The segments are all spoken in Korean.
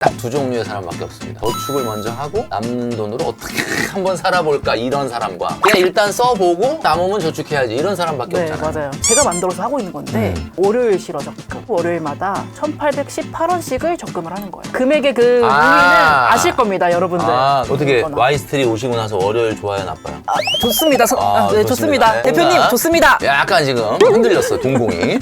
딱 두 종류의 사람밖에 없습니다. 저축을 먼저 하고 남는 돈으로 어떻게 한번 살아볼까 이런 사람과 그냥 일단 써보고 남으면 저축해야지 이런 사람밖에 네, 없잖아요. 맞아요. 제가 만들어서 하고 있는 건데 월요일 실어 적금. 월요일마다 1,818원씩을 적금을 하는 거예요. 금액의 그 의미는 아실 겁니다, 여러분들. 어떻게 거나. 와이스트리 오시고 나서 월요일 좋아요 나빠요? 좋습니다. 네, 좋습니다. 네. 대표님 뭔가 좋습니다. 약간 지금 흔들렸어 동공이.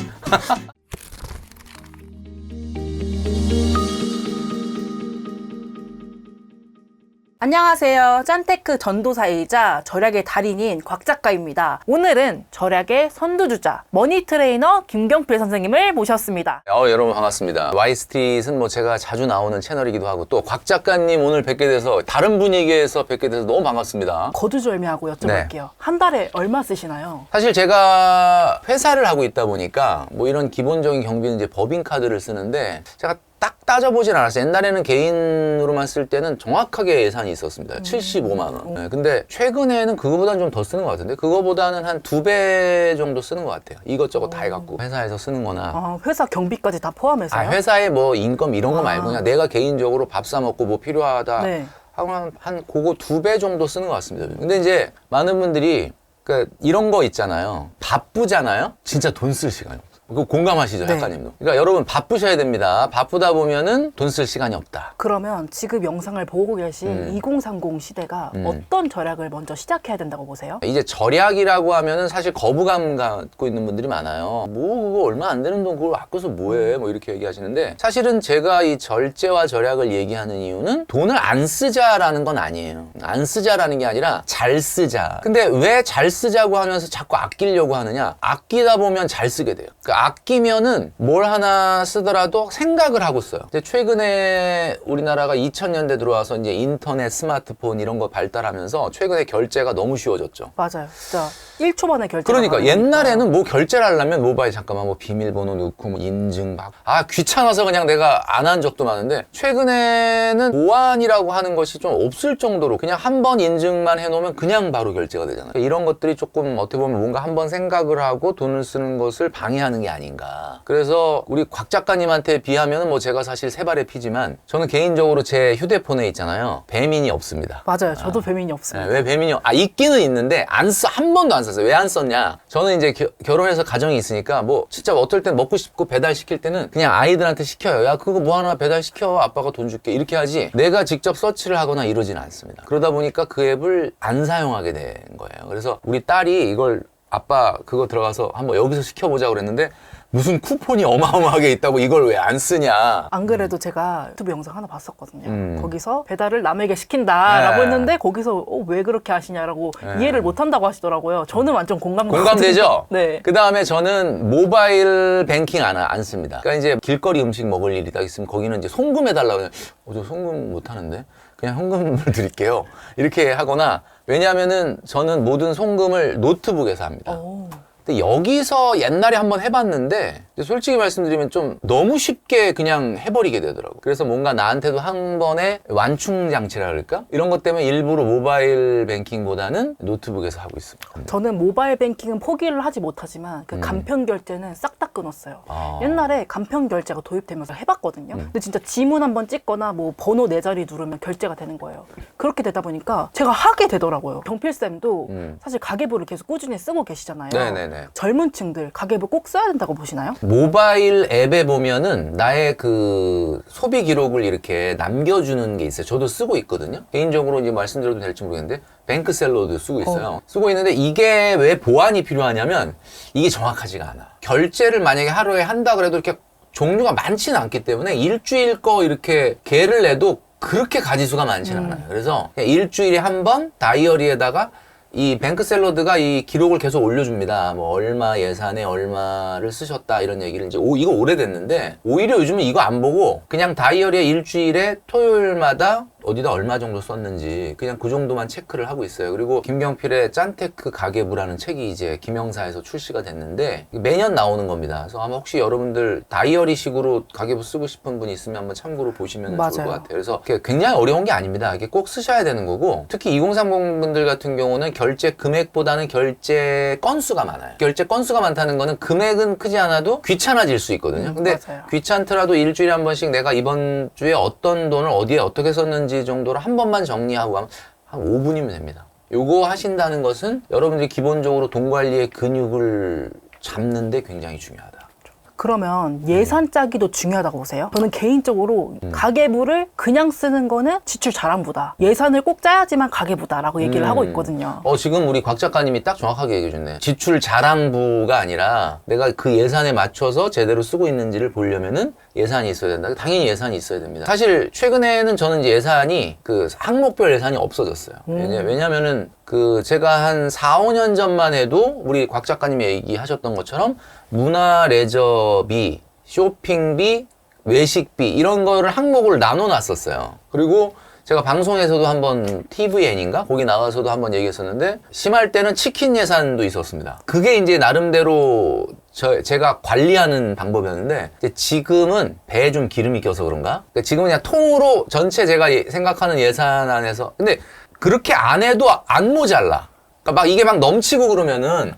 안녕하세요. 짠테크 전도사이자 절약의 달인인 곽 작가입니다. 오늘은 절약의 선두주자 머니 트레이너 김경필 선생님을 모셨습니다. 여러분 반갑습니다. 와이스트릿은 뭐 제가 자주 나오는 채널이기도 하고 또 곽 작가님 오늘 뵙게 돼서 다른 분위기에서 뵙게 돼서 너무 반갑습니다. 거두절미하고 여쭤볼게요. 한 달에 얼마 쓰시나요? 사실 제가 회사를 하고 있다 보니까 뭐 이런 기본적인 경비는 이제 법인카드를 쓰는데 제가 딱 따져보진 않았어요. 옛날에는 개인으로만 쓸 때는 정확하게 예산이 있었습니다. 75만 원. 네, 근데 최근에는 그거보다는 좀 더 쓰는 것 같은데 그거보다는 한 2배 정도 쓰는 것 같아요. 이것저것 다 해갖고 회사에서 쓰는 거나 회사 경비까지 다 포함해서요? 회사에 뭐 인건 이런 거 말고 그냥 내가 개인적으로 밥 사 먹고 뭐 필요하다 네. 하고 한 그거 2배 정도 쓰는 것 같습니다. 근데 이제 많은 분들이 그러니까 이런 거 있잖아요. 바쁘잖아요. 진짜 돈 쓸 시간이 없어요. 그거 공감하시죠, 네. 작가님도? 그러니까 여러분 바쁘셔야 됩니다. 바쁘다 보면은 돈 쓸 시간이 없다. 그러면 지금 영상을 보고 계신 2030 시대가 어떤 절약을 먼저 시작해야 된다고 보세요? 이제 절약이라고 하면은 사실 거부감 갖고 있는 분들이 많아요. 뭐 그거 얼마 안 되는 돈 그걸 아껴서 뭐해? 뭐 이렇게 얘기하시는데 사실은 제가 이 절제와 절약을 얘기하는 이유는 돈을 안 쓰자라는 건 아니에요. 안 쓰자라는 게 아니라 잘 쓰자. 근데 왜 잘 쓰자고 하면서 자꾸 아끼려고 하느냐? 아끼다 보면 잘 쓰게 돼요. 그러니까 아끼면은 뭘 하나 쓰더라도 생각을 하고 써요. 이제 최근에 우리나라가 2000년대 들어와서 이제 인터넷, 스마트폰 이런 거 발달하면서 최근에 결제가 너무 쉬워졌죠. 맞아요. 진짜 1초 만에 결제. 그러니까 옛날에는 뭐 결제를 하려면 모바일 잠깐만 뭐 비밀번호 넣고 뭐 인증 막 귀찮아서 그냥 내가 안 한 적도 많은데 최근에는 보안이라고 하는 것이 좀 없을 정도로 그냥 한 번 인증만 해놓으면 그냥 바로 결제가 되잖아요. 이런 것들이 조금 어떻게 보면 뭔가 한 번 생각을 하고 돈을 쓰는 것을 방해하는 게 아닌가. 그래서 우리 곽 작가님한테 비하면 뭐 제가 사실 세 발의 피지만 저는 개인적으로 제 휴대폰에 있잖아요. 배민이 없습니다. 맞아요. 저도 배민이 없습니다. 왜 배민이 있기는 있는데 한 번도 안 썼어요. 왜 안 썼냐? 저는 이제 결혼해서 가정이 있으니까 뭐 진짜 어떨 땐 먹고 싶고 배달 시킬 때는 그냥 아이들한테 시켜요. 야 그거 뭐 하나 배달 시켜. 아빠가 돈 줄게. 이렇게 하지 내가 직접 서치를 하거나 이러진 않습니다. 그러다 보니까 그 앱을 안 사용하게 된 거예요. 그래서 우리 딸이 이걸 아빠 그거 들어가서 한번 여기서 시켜보자 그랬는데 무슨 쿠폰이 어마어마하게 있다고 이걸 왜 안 쓰냐. 안 그래도 제가 유튜브 영상 하나 봤었거든요. 거기서 배달을 남에게 시킨다라고 했는데 거기서 왜 그렇게 하시냐라고 이해를 못 한다고 하시더라고요. 저는 완전 공감되죠? 네. 그 다음에 저는 모바일 뱅킹 안 씁니다. 그러니까 이제 길거리 음식 먹을 일이 딱 있으면 거기는 이제 송금해달라고 해요. 저 송금 못 하는데 그냥 현금을 드릴게요. 이렇게 하거나 왜냐하면은 저는 모든 송금을 노트북에서 합니다. 근데 여기서 옛날에 한번 해봤는데 솔직히 말씀드리면 좀 너무 쉽게 그냥 해버리게 되더라고요. 그래서 뭔가 나한테도 한 번에 완충 장치라 그럴까? 이런 것 때문에 일부러 모바일 뱅킹보다는 노트북에서 하고 있습니다. 저는 모바일 뱅킹은 포기를 하지 못하지만 그 간편 결제는 싹 다 끊었어요. 옛날에 간편 결제가 도입되면서 해봤거든요. 근데 진짜 지문 한번 찍거나 뭐 번호 4자리 누르면 결제가 되는 거예요. 그렇게 되다 보니까 제가 하게 되더라고요. 경필쌤도 사실 가계부를 계속 꾸준히 쓰고 계시잖아요. 네네네. 젊은 층들 가계부 꼭 써야 된다고 보시나요? 모바일 앱에 보면은 나의 그 소비 기록을 이렇게 남겨주는 게 있어요. 저도 쓰고 있거든요. 개인적으로 이제 말씀드려도 될지 모르겠는데 뱅크셀러도 쓰고 있어요. 쓰고 있는데 이게 왜 보안이 필요하냐면 이게 정확하지가 않아. 결제를 만약에 하루에 한다 그래도 이렇게 종류가 많지는 않기 때문에 일주일 거 이렇게 계를 내도 그렇게 가지수가 많지는 않아요. 그래서 그냥 일주일에 한 번 다이어리에다가 이 뱅크샐러드가 이 기록을 계속 올려줍니다. 뭐 얼마 예산에 얼마를 쓰셨다 이런 얘기를 이제 이거 오래됐는데 오히려 요즘은 이거 안 보고 그냥 다이어리에 일주일에 토요일마다 어디다 얼마 정도 썼는지 그냥 그 정도만 체크를 하고 있어요. 그리고 김경필의 짠테크 가계부라는 책이 이제 김영사에서 출시가 됐는데 매년 나오는 겁니다. 그래서 아마 혹시 여러분들 다이어리식으로 가계부 쓰고 싶은 분이 있으면 한번 참고로 보시면 좋을 것 같아요. 그래서 굉장히 어려운 게 아닙니다. 이게 꼭 쓰셔야 되는 거고, 특히 2030 분들 같은 경우는 결제 금액보다는 결제 건수가 많아요. 결제 건수가 많다는 거는 금액은 크지 않아도 귀찮아질 수 있거든요. 근데 맞아요. 귀찮더라도 일주일에 한 번씩 내가 이번 주에 어떤 돈을 어디에 어떻게 썼는지 정도로 한 번만 정리하고 가면 한 5분이면 됩니다. 요거 하신다는 것은 여러분들이 기본적으로 돈 관리의 근육을 잡는데 굉장히 중요하다. 그러면 예산 짜기도 중요하다고 보세요? 저는 개인적으로 가계부를 그냥 쓰는 거는 지출 자랑부다. 예산을 꼭 짜야지만 가계부다라고 얘기를 하고 있거든요. 지금 우리 곽 작가님이 딱 정확하게 얘기해 줬네. 지출 자랑부가 아니라 내가 그 예산에 맞춰서 제대로 쓰고 있는지를 보려면은 예산이 있어야 된다. 당연히 예산이 있어야 됩니다. 사실 최근에는 저는 이제 예산이 그 항목별 예산이 없어졌어요. 왜냐면은 제가 한 4, 5년 전만 해도 우리 곽 작가님이 얘기하셨던 것처럼 문화 레저비, 쇼핑비, 외식비 이런 거를 항목을 나눠 놨었어요. 그리고 제가 방송에서도 한번 TVN인가? 거기 나가서도 한번 얘기했었는데 심할 때는 치킨 예산도 있었습니다. 그게 이제 나름대로 제가 관리하는 방법이었는데 지금은 배에 좀 기름이 껴서 그런가? 그러니까 지금은 그냥 통으로 전체 제가 생각하는 예산 안에서 근데 그렇게 안 해도 안 모자라. 그러니까 막 이게 막 넘치고 그러면은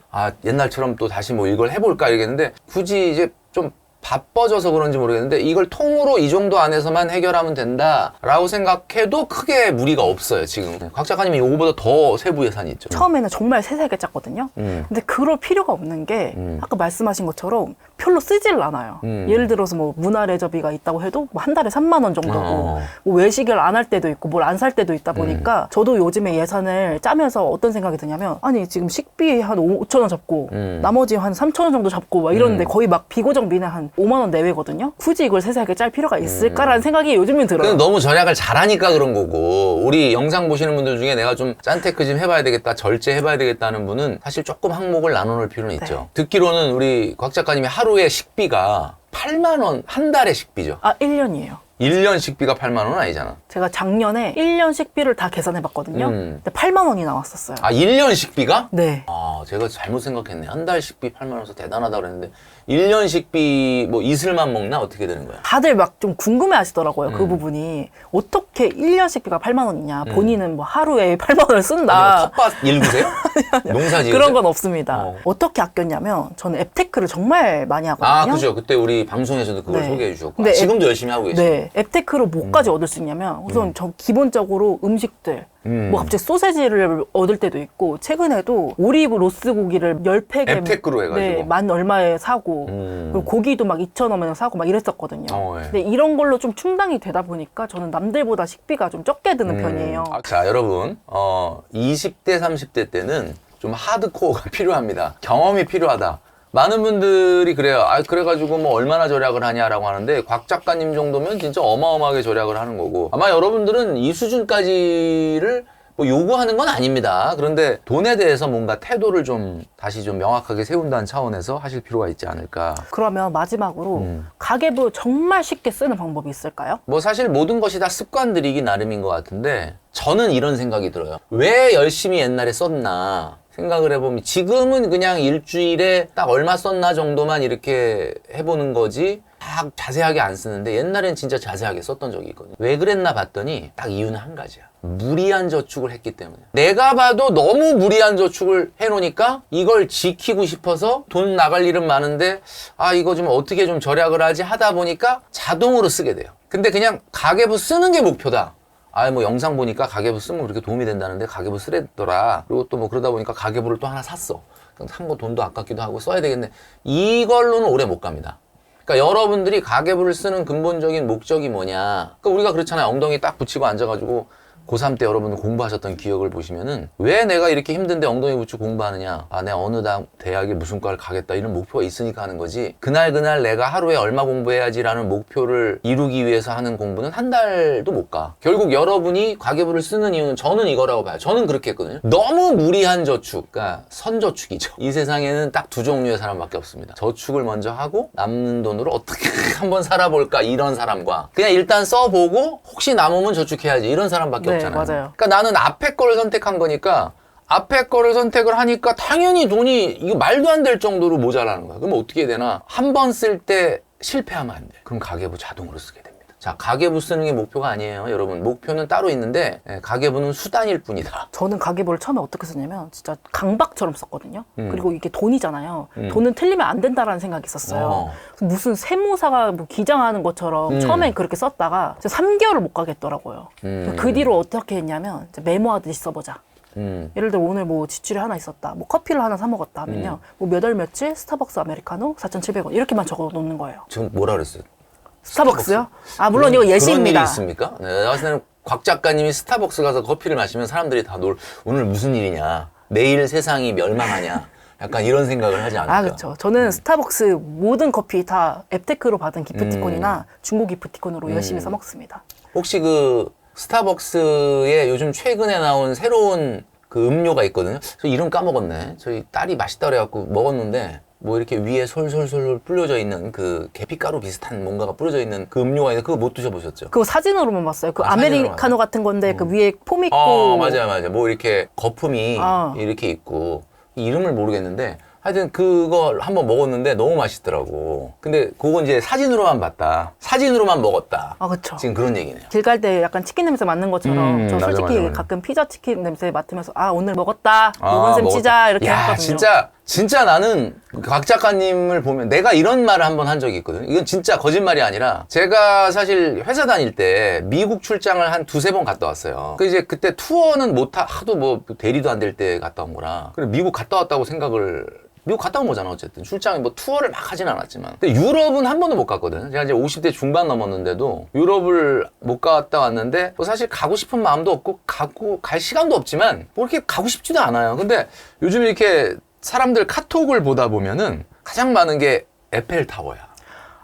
옛날처럼 또 다시 뭐 이걸 해볼까 이러겠는데 굳이 이제 좀 바빠져서 그런지 모르겠는데 이걸 통으로 이 정도 안에서만 해결하면 된다라고 생각해도 크게 무리가 없어요. 지금 곽 작가님이 요거보다 더 세부 예산이 있죠. 처음에는 정말 세세하게 짰거든요. 근데 그럴 필요가 없는 게 아까 말씀하신 것처럼 별로 쓰질 않아요. 예를 들어서 뭐 문화 레저비가 있다고 해도 뭐 한 달에 3만 원 정도고 뭐 외식을 안 할 때도 있고 뭘 안 살 때도 있다 보니까 저도 요즘에 예산을 짜면서 어떤 생각이 드냐면 아니 지금 식비 한 5천 원 잡고 나머지 한 3천 원 정도 잡고 막 이러는데 거의 막 비고정비는 한 5만 원 내외거든요. 굳이 이걸 세세하게 짤 필요가 있을까라는 생각이 요즘엔 들어요. 너무 절약을 잘하니까 그런 거고 우리 영상 보시는 분들 중에 내가 좀 짠테크 좀 해봐야 되겠다, 절제 해봐야 되겠다는 분은 사실 조금 항목을 나눠놓을 필요는 있죠. 듣기로는 우리 곽 작가님이 하루에 식비가 8만 원, 한 달에 식비죠. 1년이에요. 1년 식비가 8만 원은 아니잖아. 제가 작년에 1년 식비를 다 계산해봤거든요. 근데 8만 원이 나왔었어요. 1년 식비가? 네. 제가 잘못 생각했네. 한 달 식비 8만 원에서 대단하다 그랬는데 1년 식비 뭐 이슬만 먹나? 어떻게 되는 거야? 다들 막 좀 궁금해 하시더라고요. 그 부분이. 어떻게 1년 식비가 8만 원이냐. 본인은 뭐 하루에 8만 원을 쓴다. 텃밭 일구세요? 농사 지으세요? 그런 건 없습니다. 어떻게 아꼈냐면 저는 앱테크를 정말 많이 하거든요. 그죠. 그때 우리 방송에서도 그걸 네. 소개해 주셨고. 근데 지금도 열심히 하고 계시죠. 네. 앱테크로 뭐까지 얻을 수 있냐면 우선 저 기본적으로 음식들 뭐 갑자기 소세지를 얻을 때도 있고 최근에도 오리브 로스 고기를 10팩에 앱테크로 해가지고. 네, 만 얼마에 사고 그리고 고기도 막 2,000원에 사고 막 이랬었거든요. 네. 근데 이런 걸로 좀 충당이 되다 보니까 저는 남들보다 식비가 좀 적게 드는 편이에요. 자, 여러분 20대 30대 때는 좀 하드코어가 필요합니다. 경험이 필요하다. 많은 분들이 그래요. 그래가지고 뭐 얼마나 절약을 하냐라고 하는데 곽 작가님 정도면 진짜 어마어마하게 절약을 하는 거고 아마 여러분들은 이 수준까지를 뭐 요구하는 건 아닙니다. 그런데 돈에 대해서 뭔가 태도를 좀 다시 좀 명확하게 세운다는 차원에서 하실 필요가 있지 않을까. 그러면 마지막으로 가계부 정말 쉽게 쓰는 방법이 있을까요? 뭐 사실 모든 것이 다 습관들이기 나름인 것 같은데 저는 이런 생각이 들어요. 왜 열심히 옛날에 썼나 생각을 해보면 지금은 그냥 일주일에 딱 얼마 썼나 정도만 이렇게 해보는 거지 딱 자세하게 안 쓰는데 옛날엔 진짜 자세하게 썼던 적이 있거든요. 왜 그랬나 봤더니 딱 이유는 한 가지야. 무리한 저축을 했기 때문에. 내가 봐도 너무 무리한 저축을 해놓으니까 이걸 지키고 싶어서 돈 나갈 일은 많은데 이거 좀 어떻게 좀 절약을 하지 하다 보니까 자동으로 쓰게 돼요. 근데 그냥 가계부 쓰는 게 목표다. 뭐 영상 보니까 가계부 쓰면 그렇게 도움이 된다는데 가계부 쓰랬더라. 그리고 또 뭐 그러다 보니까 가계부를 또 하나 샀어. 산 거 돈도 아깝기도 하고 써야 되겠네. 이걸로는 오래 못 갑니다. 그러니까 여러분들이 가계부를 쓰는 근본적인 목적이 뭐냐. 그러니까 우리가 그렇잖아요. 엉덩이 딱 붙이고 앉아가지고 고3 때 여러분 공부하셨던 기억을 보시면은 왜 내가 이렇게 힘든데 엉덩이 붙이고 공부하느냐. 아, 내가 어느 대학에 무슨 과를 가겠다 이런 목표가 있으니까 하는 거지. 그날 내가 하루에 얼마 공부해야지라는 목표를 이루기 위해서 하는 공부는 한 달도 못 가. 결국 여러분이 가계부를 쓰는 이유는 저는 이거라고 봐요. 저는 그렇게 했거든요. 너무 무리한 저축, 그러니까 선저축이죠. 이 세상에는 딱 두 종류의 사람밖에 없습니다. 저축을 먼저 하고 남는 돈으로 어떻게 한번 살아볼까 이런 사람과 그냥 일단 써보고 혹시 남으면 저축해야지 이런 사람밖에 네, 없잖아요. 맞아요. 그러니까 나는 앞에 거를 선택한 거니까 앞에 거를 선택을 하니까 당연히 돈이 이거 말도 안 될 정도로 모자라는 거야. 그럼 어떻게 해야 되나? 한 번 쓸 때 실패하면 안 돼. 그럼 가계부 자동으로 쓰게 됩니다. 자, 가계부 쓰는 게 목표가 아니에요, 여러분. 목표는 따로 있는데 가계부는 수단일 뿐이다. 저는 가계부를 처음에 어떻게 썼냐면 진짜 강박처럼 썼거든요. 그리고 이게 돈이잖아요. 돈은 틀리면 안 된다라는 생각이 있었어요. 무슨 세무사가 뭐 기장하는 것처럼 처음엔 그렇게 썼다가 3개월을 못 가겠더라고요. 그 뒤로 어떻게 했냐면 이제 메모하듯이 써보자. 예를 들어 오늘 뭐 지출이 하나 있었다. 뭐 커피를 하나 사 먹었다 하면요. 뭐 몇 월 며칠 스타벅스 아메리카노 4,700원 이렇게만 적어 놓는 거예요. 지금 뭐라 그랬어요? 스타벅스요? 아, 물론 이거 예시입니다. 그런 일이 있습니까? 네, 내가 봤을 때는 곽 작가님이 스타벅스 가서 커피를 마시면 사람들이 다 오늘 무슨 일이냐, 내일 세상이 멸망하냐, 약간 이런 생각을 하지 않을까? 아, 그렇죠. 저는 스타벅스 모든 커피 다 앱테크로 받은 기프티콘이나 중고 기프티콘으로 열심히 써먹습니다. 혹시 그 스타벅스에 요즘 최근에 나온 새로운 그 음료가 있거든요. 저 이름 까먹었네. 저희 딸이 맛있다 그래갖고 먹었는데 뭐 이렇게 위에 솔솔솔 뿌려져 있는 그 계피가루 비슷한 뭔가가 뿌려져 있는 그 음료가 있는데 그거 못 드셔보셨죠? 그거 사진으로만 봤어요. 그 사진으로만 아메리카노 같은 건데 그 위에 폼 있고. 맞아요. 뭐 이렇게 거품이 이렇게 있고 이름을 모르겠는데 하여튼 그걸 한번 먹었는데 너무 맛있더라고. 근데 그건 이제 사진으로만 봤다. 사진으로만 먹었다. 아, 그렇죠. 지금 그런 얘기네요. 길 갈 때 약간 치킨 냄새 맡는 것처럼 저 솔직히 맞아. 가끔 피자 치킨 냄새 맡으면서 아, 오늘 먹었다. 먹은 셈 치자 이렇게 야, 했거든요. 진짜 나는 곽 작가님을 보면 내가 이런 말을 한번 한 적이 있거든요. 이건 진짜 거짓말이 아니라 제가 사실 회사 다닐 때 미국 출장을 한 두세 번 갔다 왔어요. 그 이제 그때 투어는 하도 뭐 대리도 안 될 때 갔다 온 거라. 그래 미국 갔다 왔다고 미국 갔다 온 거잖아, 어쨌든. 출장에 뭐 투어를 막 하진 않았지만. 근데 유럽은 한 번도 못 갔거든. 제가 이제 50대 중반 넘었는데도 유럽을 못 갔다 왔는데, 뭐 사실 가고 싶은 마음도 없고, 갈 시간도 없지만, 뭐 이렇게 가고 싶지도 않아요. 근데 요즘 이렇게 사람들 카톡을 보다 보면은 가장 많은 게 에펠타워야.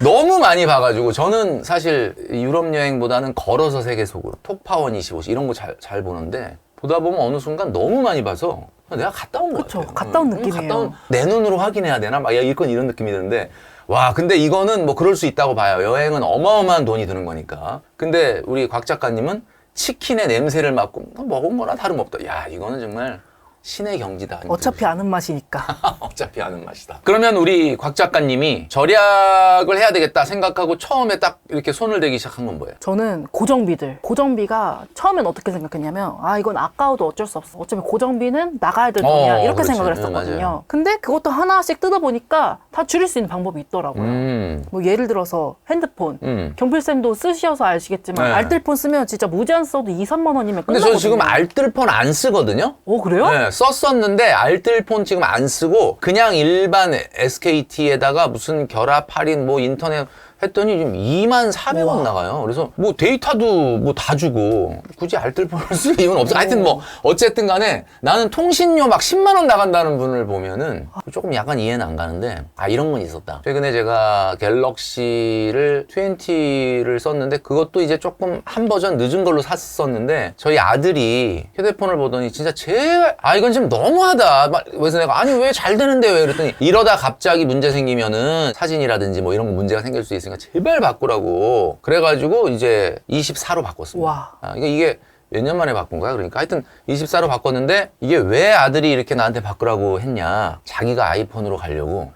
너무 많이 봐가지고, 저는 사실 유럽 여행보다는 걸어서 세계 속으로, 톡파원 25시 이런 거 잘 보는데, 보다 보면 어느 순간 너무 많이 봐서, 내가 갔다 온 거 같아요. 그렇죠. 갔다 온 느낌이에요. 내 눈으로 확인해야 되나? 막 이런 느낌이 드는데 와, 근데 이거는 뭐 그럴 수 있다고 봐요. 여행은 어마어마한 돈이 드는 거니까. 근데 우리 곽 작가님은 치킨의 냄새를 맡고 먹은 거나 다름없다. 야, 이거는 정말 신의 경지다. 어차피 아는 맛이니까. 어차피 아는 맛이다. 그러면 우리 곽 작가님이 절약을 해야 되겠다 생각하고 처음에 딱 이렇게 손을 대기 시작한 건 뭐예요? 저는 고정비가 처음엔 어떻게 생각했냐면 아, 이건 아까워도 어쩔 수 없어. 어차피 고정비는 나가야 될 돈이야. 이렇게 그렇지. 생각을 했었거든요. 근데 그것도 하나씩 뜯어보니까 다 줄일 수 있는 방법이 있더라고요. 뭐 예를 들어서 핸드폰. 경필쌤도 쓰셔서 아시겠지만 네. 알뜰폰 쓰면 진짜 무제한 써도 2, 3만 원이면 근데 끝나거든요. 저 지금 알뜰폰 안 쓰거든요? 오, 그래요? 네, 썼었는데 알뜰폰 지금 안 쓰고 그냥 일반 SKT에다가 무슨 결합 할인 뭐 인터넷 했더니 지금 24,000원 나가요. 그래서 뭐 데이터도 뭐 다 주고 굳이 알뜰폰을 쓸 이유는 없어. 하여튼 뭐 어쨌든 간에 나는 통신료 막 10만 원 나간다는 분을 보면은 조금 약간 이해는 안 가는데 이런 건 있었다. 최근에 제가 갤럭시를 20를 썼는데 그것도 이제 조금 한 버전 늦은 걸로 샀었는데 저희 아들이 휴대폰을 보더니 진짜 제발 이건 좀 너무하다. 그래서 내가 아니 왜 잘 되는데 왜 그랬더니 이러다 갑자기 문제 생기면은 사진이라든지 뭐 이런 거 문제가 생길 수 있으니까 제발 바꾸라고. 그래가지고 이제 24로 바꿨습니다. 와. 이게 몇 년 만에 바꾼 거야? 그러니까 하여튼 24로 바꿨는데 이게 왜 아들이 이렇게 나한테 바꾸라고 했냐? 자기가 아이폰으로 가려고.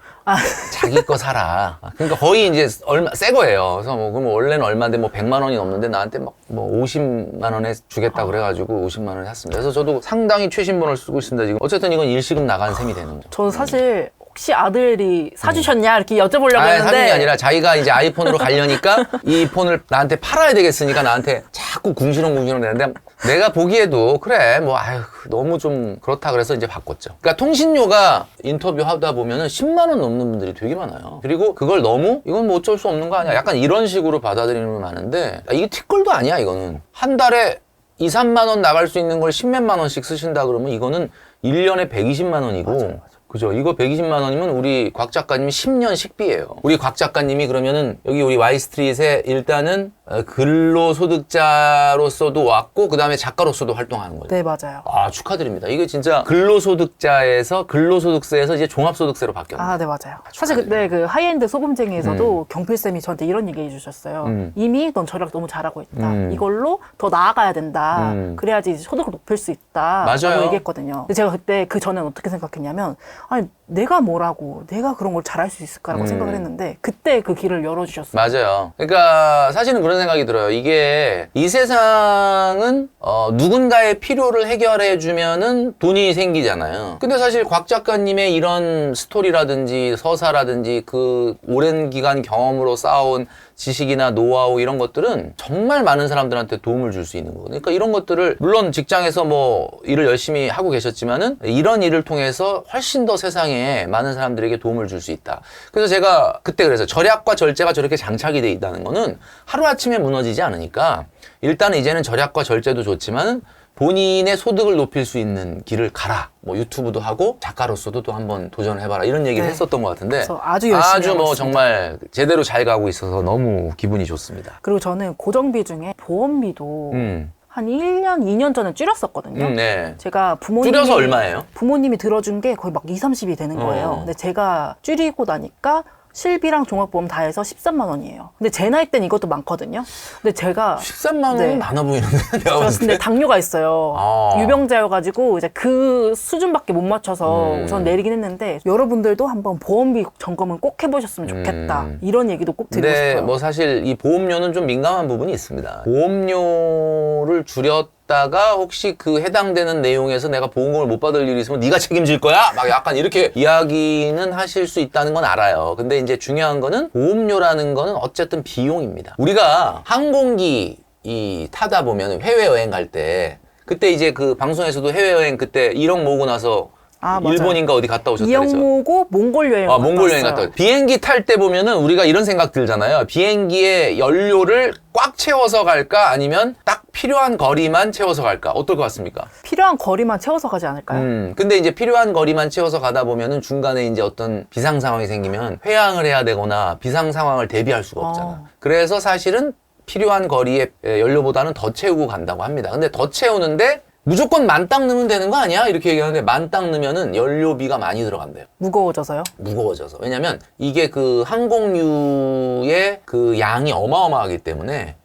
자기 거 사라. 그러니까 거의 이제 새 거예요. 그래서 뭐 그럼 원래는 얼마인데 뭐 100만 원이 넘는데 나한테 막 뭐 50만 원에 주겠다 그래가지고 50만 원에 샀습니다. 그래서 저도 상당히 최신본을 쓰고 있습니다. 지금 어쨌든 이건 일시금 나가는 셈이 되는 거죠. 저는 사실 혹시 아들이 사주셨냐 이렇게 여쭤보려고 했는데 사는 게 아니라 자기가 이제 아이폰으로 가려니까 이 폰을 나한테 팔아야 되겠으니까 나한테 자꾸 궁시렁궁시렁 되는데 내가 보기에도 그래 뭐 너무 좀 그렇다 그래서 이제 바꿨죠. 그러니까 통신료가 인터뷰 하다 보면은 10만 원 넘는 분들이 되게 많아요. 그리고 그걸 너무 이건 뭐 어쩔 수 없는 거 아니야 약간 이런 식으로 받아들이는 분 많은데 이게 티끌도 아니야. 이거는 한 달에 2, 3만 원 나갈 수 있는 걸 10몇만 원씩 쓰신다 그러면 이거는 1년에 120만 원이고 맞아요. 그죠? 이거 120만 원이면 우리 곽 작가님이 10년 식비예요. 우리 곽 작가님이 그러면은 여기 우리 Y스트릿에 일단은 근로소득자로서도 왔고 그 다음에 작가로서도 활동하는 거죠. 네, 맞아요. 아, 축하드립니다. 이게 진짜 근로소득자에서 근로소득세에서 이제 종합소득세로 바뀌었네요. 아, 네, 맞아요. 사실 그때 그 하이엔드 소금쟁이에서도 경필쌤이 저한테 이런 얘기 해주셨어요. 이미 넌 절약 너무 잘하고 있다. 이걸로 더 나아가야 된다. 그래야지 이제 소득을 높일 수 있다. 맞아요. 라고 얘기했거든요. 근데 제가 그때 그 전에는 어떻게 생각했냐면, 아니, 내가 뭐라고, 내가 그런 걸 잘할 수 있을까라고 생각을 했는데, 그때 그 길을 열어주셨어요. 맞아요. 그러니까 사실은 그런 생각이 들어요. 이게 이 세상은 누군가의 필요를 해결해 주면은 돈이 생기잖아요. 근데 사실 곽 작가님의 이런 스토리라든지 서사라든지 그 오랜 기간 경험으로 쌓아온 지식이나 노하우 이런 것들은 정말 많은 사람들한테 도움을 줄 수 있는 거거든요. 그러니까 이런 것들을 물론 직장에서 뭐 일을 열심히 하고 계셨지만은 이런 일을 통해서 훨씬 더 세상에 많은 사람들에게 도움을 줄 수 있다. 그래서 제가 그때 그래서 절약과 절제가 저렇게 장착이 돼 있다는 거는 하루아침에 무너지지 않으니까 일단은 이제는 절약과 절제도 좋지만은 본인의 소득을 높일 수 있는 길을 가라. 뭐 유튜브도 하고 작가로서도 또 한번 도전해봐라. 이런 얘기를 네. 했었던 것 같은데 그래서 아주 열심히 아주 하고 뭐 있습니다. 정말 제대로 잘 가고 있어서 너무 기분이 좋습니다. 그리고 저는 고정비 중에 보험비도 한 1년, 2년 전에 줄였었거든요. 네. 제가 부모님이 줄여서 얼마예요? 부모님이 들어준 게 거의 막 2, 30이 되는 거예요. 근데 제가 줄이고 나니까 실비랑 종합보험 다 해서 13만 원이에요. 근데 제 나이 땐 이것도 많거든요. 근데 제가 13만 원은 네. 많아 보이는데 내가 제가 봤을 근데 때. 당뇨가 있어요. 아. 유병자여가지고 이제 그 수준밖에 못 맞춰서 우선 내리긴 했는데 여러분들도 한번 보험비 점검은 꼭 해보셨으면 좋겠다. 이런 얘기도 꼭 드리고 근데 싶어요. 뭐 사실 이 보험료는 좀 민감한 부분이 있습니다. 보험료를 줄였다가 혹시 그 해당되는 내용에서 내가 보험금을 못 받을 일이 있으면 네가 책임질 거야? 막 약간 이렇게 이야기는 하실 수 있다는 건 알아요. 근데 이제 중요한 거는 보험료라는 거는 어쨌든 비용입니다. 우리가 항공기 타다 보면 해외여행 갈 때 그때 이제 그 방송에서도 해외여행 그때 1억 모으고 나서 아, 맞아요. 일본인가 어디 갔다 오셨다 그랬죠? 이영모고 몽골 여행 몽골 여행 갔다 왔어요. 비행기 탈 때 보면은 우리가 이런 생각 들잖아요. 비행기에 연료를 꽉 채워서 갈까? 아니면 딱 필요한 거리만 채워서 갈까? 어떨 것 같습니까? 필요한 거리만 채워서 가지 않을까요? 근데 이제 필요한 거리만 채워서 가다 보면은 중간에 이제 어떤 비상 상황이 생기면 회항을 해야 되거나 비상 상황을 대비할 수가 없잖아. 그래서 사실은 필요한 거리에 연료보다는 더 채우고 간다고 합니다. 근데 더 채우는데 무조건 만땅 넣으면 되는 거 아니야? 이렇게 얘기하는데 만땅 넣으면은 연료비가 많이 들어간대요. 무거워져서요? 무거워져서. 왜냐면 이게 그 항공유의 그 양이 어마어마하기 때문에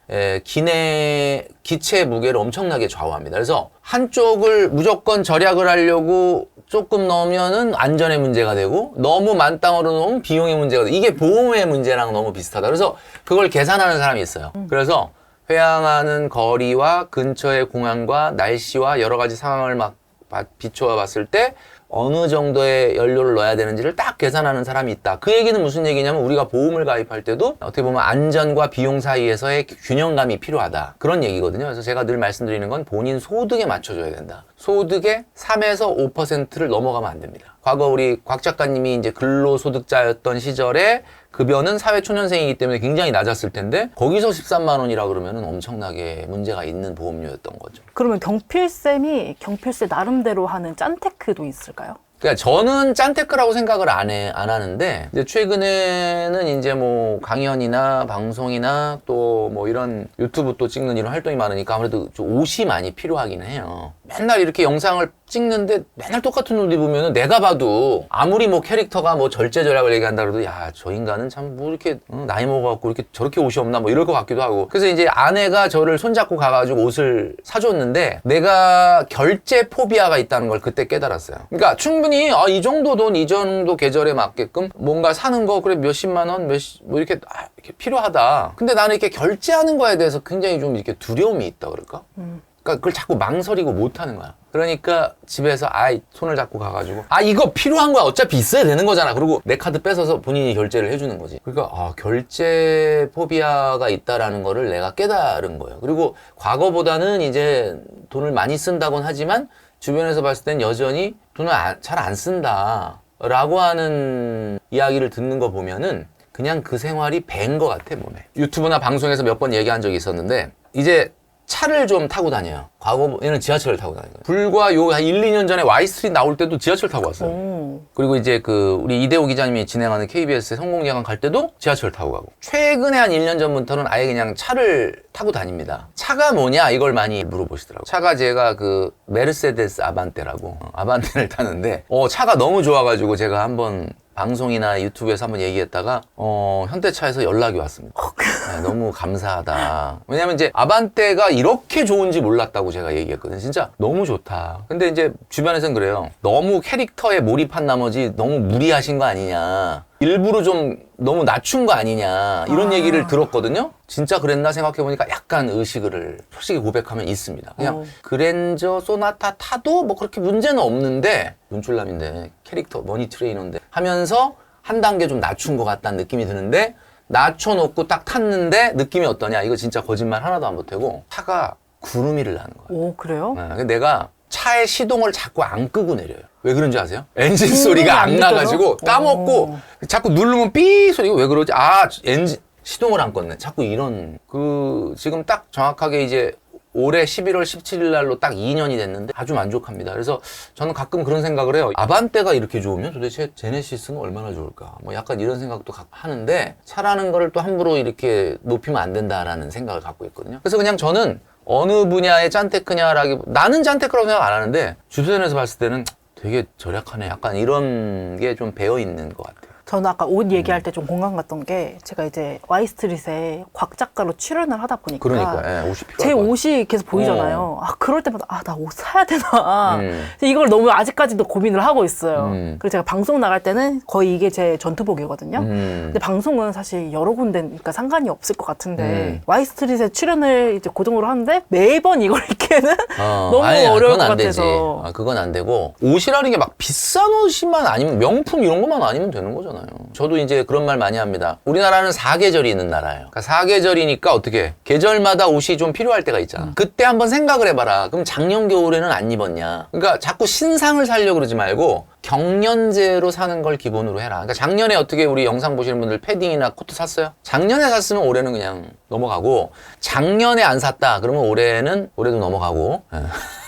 기체 무게를 엄청나게 좌우합니다. 그래서 한쪽을 무조건 절약을 하려고 조금 넣으면은 안전의 문제가 되고 너무 만땅으로 넣으면 비용의 문제가 되고 이게 보험의 문제랑 너무 비슷하다. 그래서 그걸 계산하는 사람이 있어요. 그래서 회항하는 거리와 근처의 공항과 날씨와 여러 가지 상황을 막 비춰 봤을 때 어느 정도의 연료를 넣어야 되는지를 딱 계산하는 사람이 있다. 그 얘기는 무슨 얘기냐면 우리가 보험을 가입할 때도 어떻게 보면 안전과 비용 사이에서의 균형감이 필요하다. 그런 얘기거든요. 그래서 제가 늘 말씀드리는 건 본인 소득에 맞춰줘야 된다. 소득의 3에서 5%를 넘어가면 안 됩니다. 과거 우리 곽 작가님이 이제 근로소득자였던 시절에 급여는 사회초년생이기 때문에 굉장히 낮았을 텐데 거기서 13만 원이라 그러면은 엄청나게 문제가 있는 보험료였던 거죠. 그러면 경필쌤이 경필쌤 나름대로 하는 짠테크도 있을까요? 그러니까 저는 짠테크라고 생각을 안 하는데 이제 최근에는 이제 뭐 강연이나 방송이나 또 뭐 이런 유튜브 또 찍는 이런 활동이 많으니까 아무래도 좀 옷이 많이 필요하긴 해요. 맨날 이렇게 영상을 찍는데 맨날 똑같은 옷 입으면 내가 봐도 아무리 뭐 캐릭터가 뭐 절제절약을 얘기한다 그래도 야, 저 인간은 참 뭐 이렇게 나이 먹어갖고 이렇게 저렇게 옷이 없나 뭐 이럴 것 같기도 하고. 그래서 이제 아내가 저를 손잡고 가가지고 옷을 사줬는데 내가 결제 포비아가 있다는 걸 그때 깨달았어요. 그러니까 충분히 이 정도 돈, 이 정도 계절에 맞게끔 뭔가 사는 거 그래 몇십만 원, 뭐 이렇게 필요하다. 근데 나는 이렇게 결제하는 거에 대해서 굉장히 좀 이렇게 두려움이 있다 그럴까? 그러니까 그걸 자꾸 망설이고 못하는 거야. 그러니까 집에서 손을 잡고 가가지고 이거 필요한 거야. 어차피 있어야 되는 거잖아. 그리고 내 카드 뺏어서 본인이 결제를 해주는 거지. 그러니까 결제 포비아가 있다라는 거를 내가 깨달은 거예요. 그리고 과거보다는 이제 돈을 많이 쓴다곤 하지만 주변에서 봤을 땐 여전히 돈을 잘 안 쓴다 라고 하는 이야기를 듣는 거 보면은 그냥 그 생활이 배인 것 같아 몸에. 유튜브나 방송에서 몇 번 얘기한 적이 있었는데 이제 차를 좀 타고 다녀요. 과거에는 지하철을 타고 다니거든요. 불과 요 한 1, 2년 전에 Y스트리트 나올 때도 지하철 타고 왔어요. 오. 그리고 이제 그 우리 이대호 기자님이 진행하는 KBS의 성공야간 갈 때도 지하철 타고 가고, 최근에 한 1년 전부터는 아예 그냥 차를 타고 다닙니다. 차가 뭐냐 이걸 많이 물어보시더라고요. 차가 제가 그 메르세데스 아반떼라고 아반떼를 타는데 차가 너무 좋아가지고 제가 한번 방송이나 유튜브에서 한번 얘기했다가 현대차에서 연락이 왔습니다. 네, 너무 감사하다. 왜냐면 이제 아반떼가 이렇게 좋은지 몰랐다고 제가 얘기했거든요. 진짜 너무 좋다. 근데 이제 주변에서는 그래요. 너무 캐릭터에 몰입한 나머지 너무 무리하신 거 아니냐. 일부러 좀 너무 낮춘 거 아니냐. 이런 얘기를 들었거든요. 진짜 그랬나 생각해보니까 약간 의식을 솔직히 고백하면 있습니다. 그냥 그랜저, 소나타 타도 뭐 그렇게 문제는 없는데, 논출남인데 캐릭터 머니 트레이너인데 하면서 한 단계 좀 낮춘 것 같다는 느낌이 드는데, 낮춰놓고 딱 탔는데 느낌이 어떠냐. 이거 진짜 거짓말 하나도 안 보태고 차가 구름이를 나는 거예요. 오, 그래요? 네, 내가 차의 시동을 자꾸 안 끄고 내려요. 왜 그런지 아세요? 엔진 소리가 안 나가지고 까먹고 자꾸 누르면 삐 소리가 왜 그러지? 엔진 시동을 안 껐네. 자꾸 이런 지금 딱 정확하게 이제 올해 11월 17일 날로 딱 2년이 됐는데 아주 만족합니다. 그래서 저는 가끔 그런 생각을 해요. 아반떼가 이렇게 좋으면 도대체 제네시스는 얼마나 좋을까? 뭐 약간 이런 생각도 하는데, 차라는 거를 또 함부로 이렇게 높이면 안 된다라는 생각을 갖고 있거든요. 그래서 그냥 저는 어느 분야의 나는 짠테크라고 생각 안 하는데 주변에서 봤을 때는 되게 절약하네. 약간 이런 게 좀 배어 있는 것 같아요. 저는 아까 옷 얘기할 때 좀 공감 갔던 게, 제가 이제 Y스트릿에 곽 작가로 출연을 하다 보니까 그러니까 옷이 필요할 제 것 옷이 계속 보이잖아요. 그럴 때마다 나 옷 사야 되나. 이걸 너무 아직까지도 고민을 하고 있어요. 그리고 제가 방송 나갈 때는 거의 이게 제 전투복이거든요. 근데 방송은 사실 여러 군데니까 상관이 없을 것 같은데 Y스트릿에 출연을 이제 고정으로 하는데 매번 이걸 입기에는 너무 어려울 것 같아서. 그건 안 되고, 옷이라는 게 막 비싼 옷만 아니면, 명품 이런 것만 아니면 되는 거잖아요. 저도 이제 그런 말 많이 합니다. 우리나라는 4계절이 있는 나라예요. 그러니까 4계절이니까 어떻게 계절마다 옷이 좀 필요할 때가 있잖아. 그때 한번 생각을 해봐라. 그럼 작년 겨울에는 안 입었냐. 그러니까 자꾸 신상을 사려고 그러지 말고 경년제로 사는 걸 기본으로 해라. 그러니까 작년에 어떻게 우리 영상 보시는 분들 패딩이나 코트 샀어요? 작년에 샀으면 올해는 그냥 넘어가고, 작년에 안 샀다 그러면 올해도 넘어가고,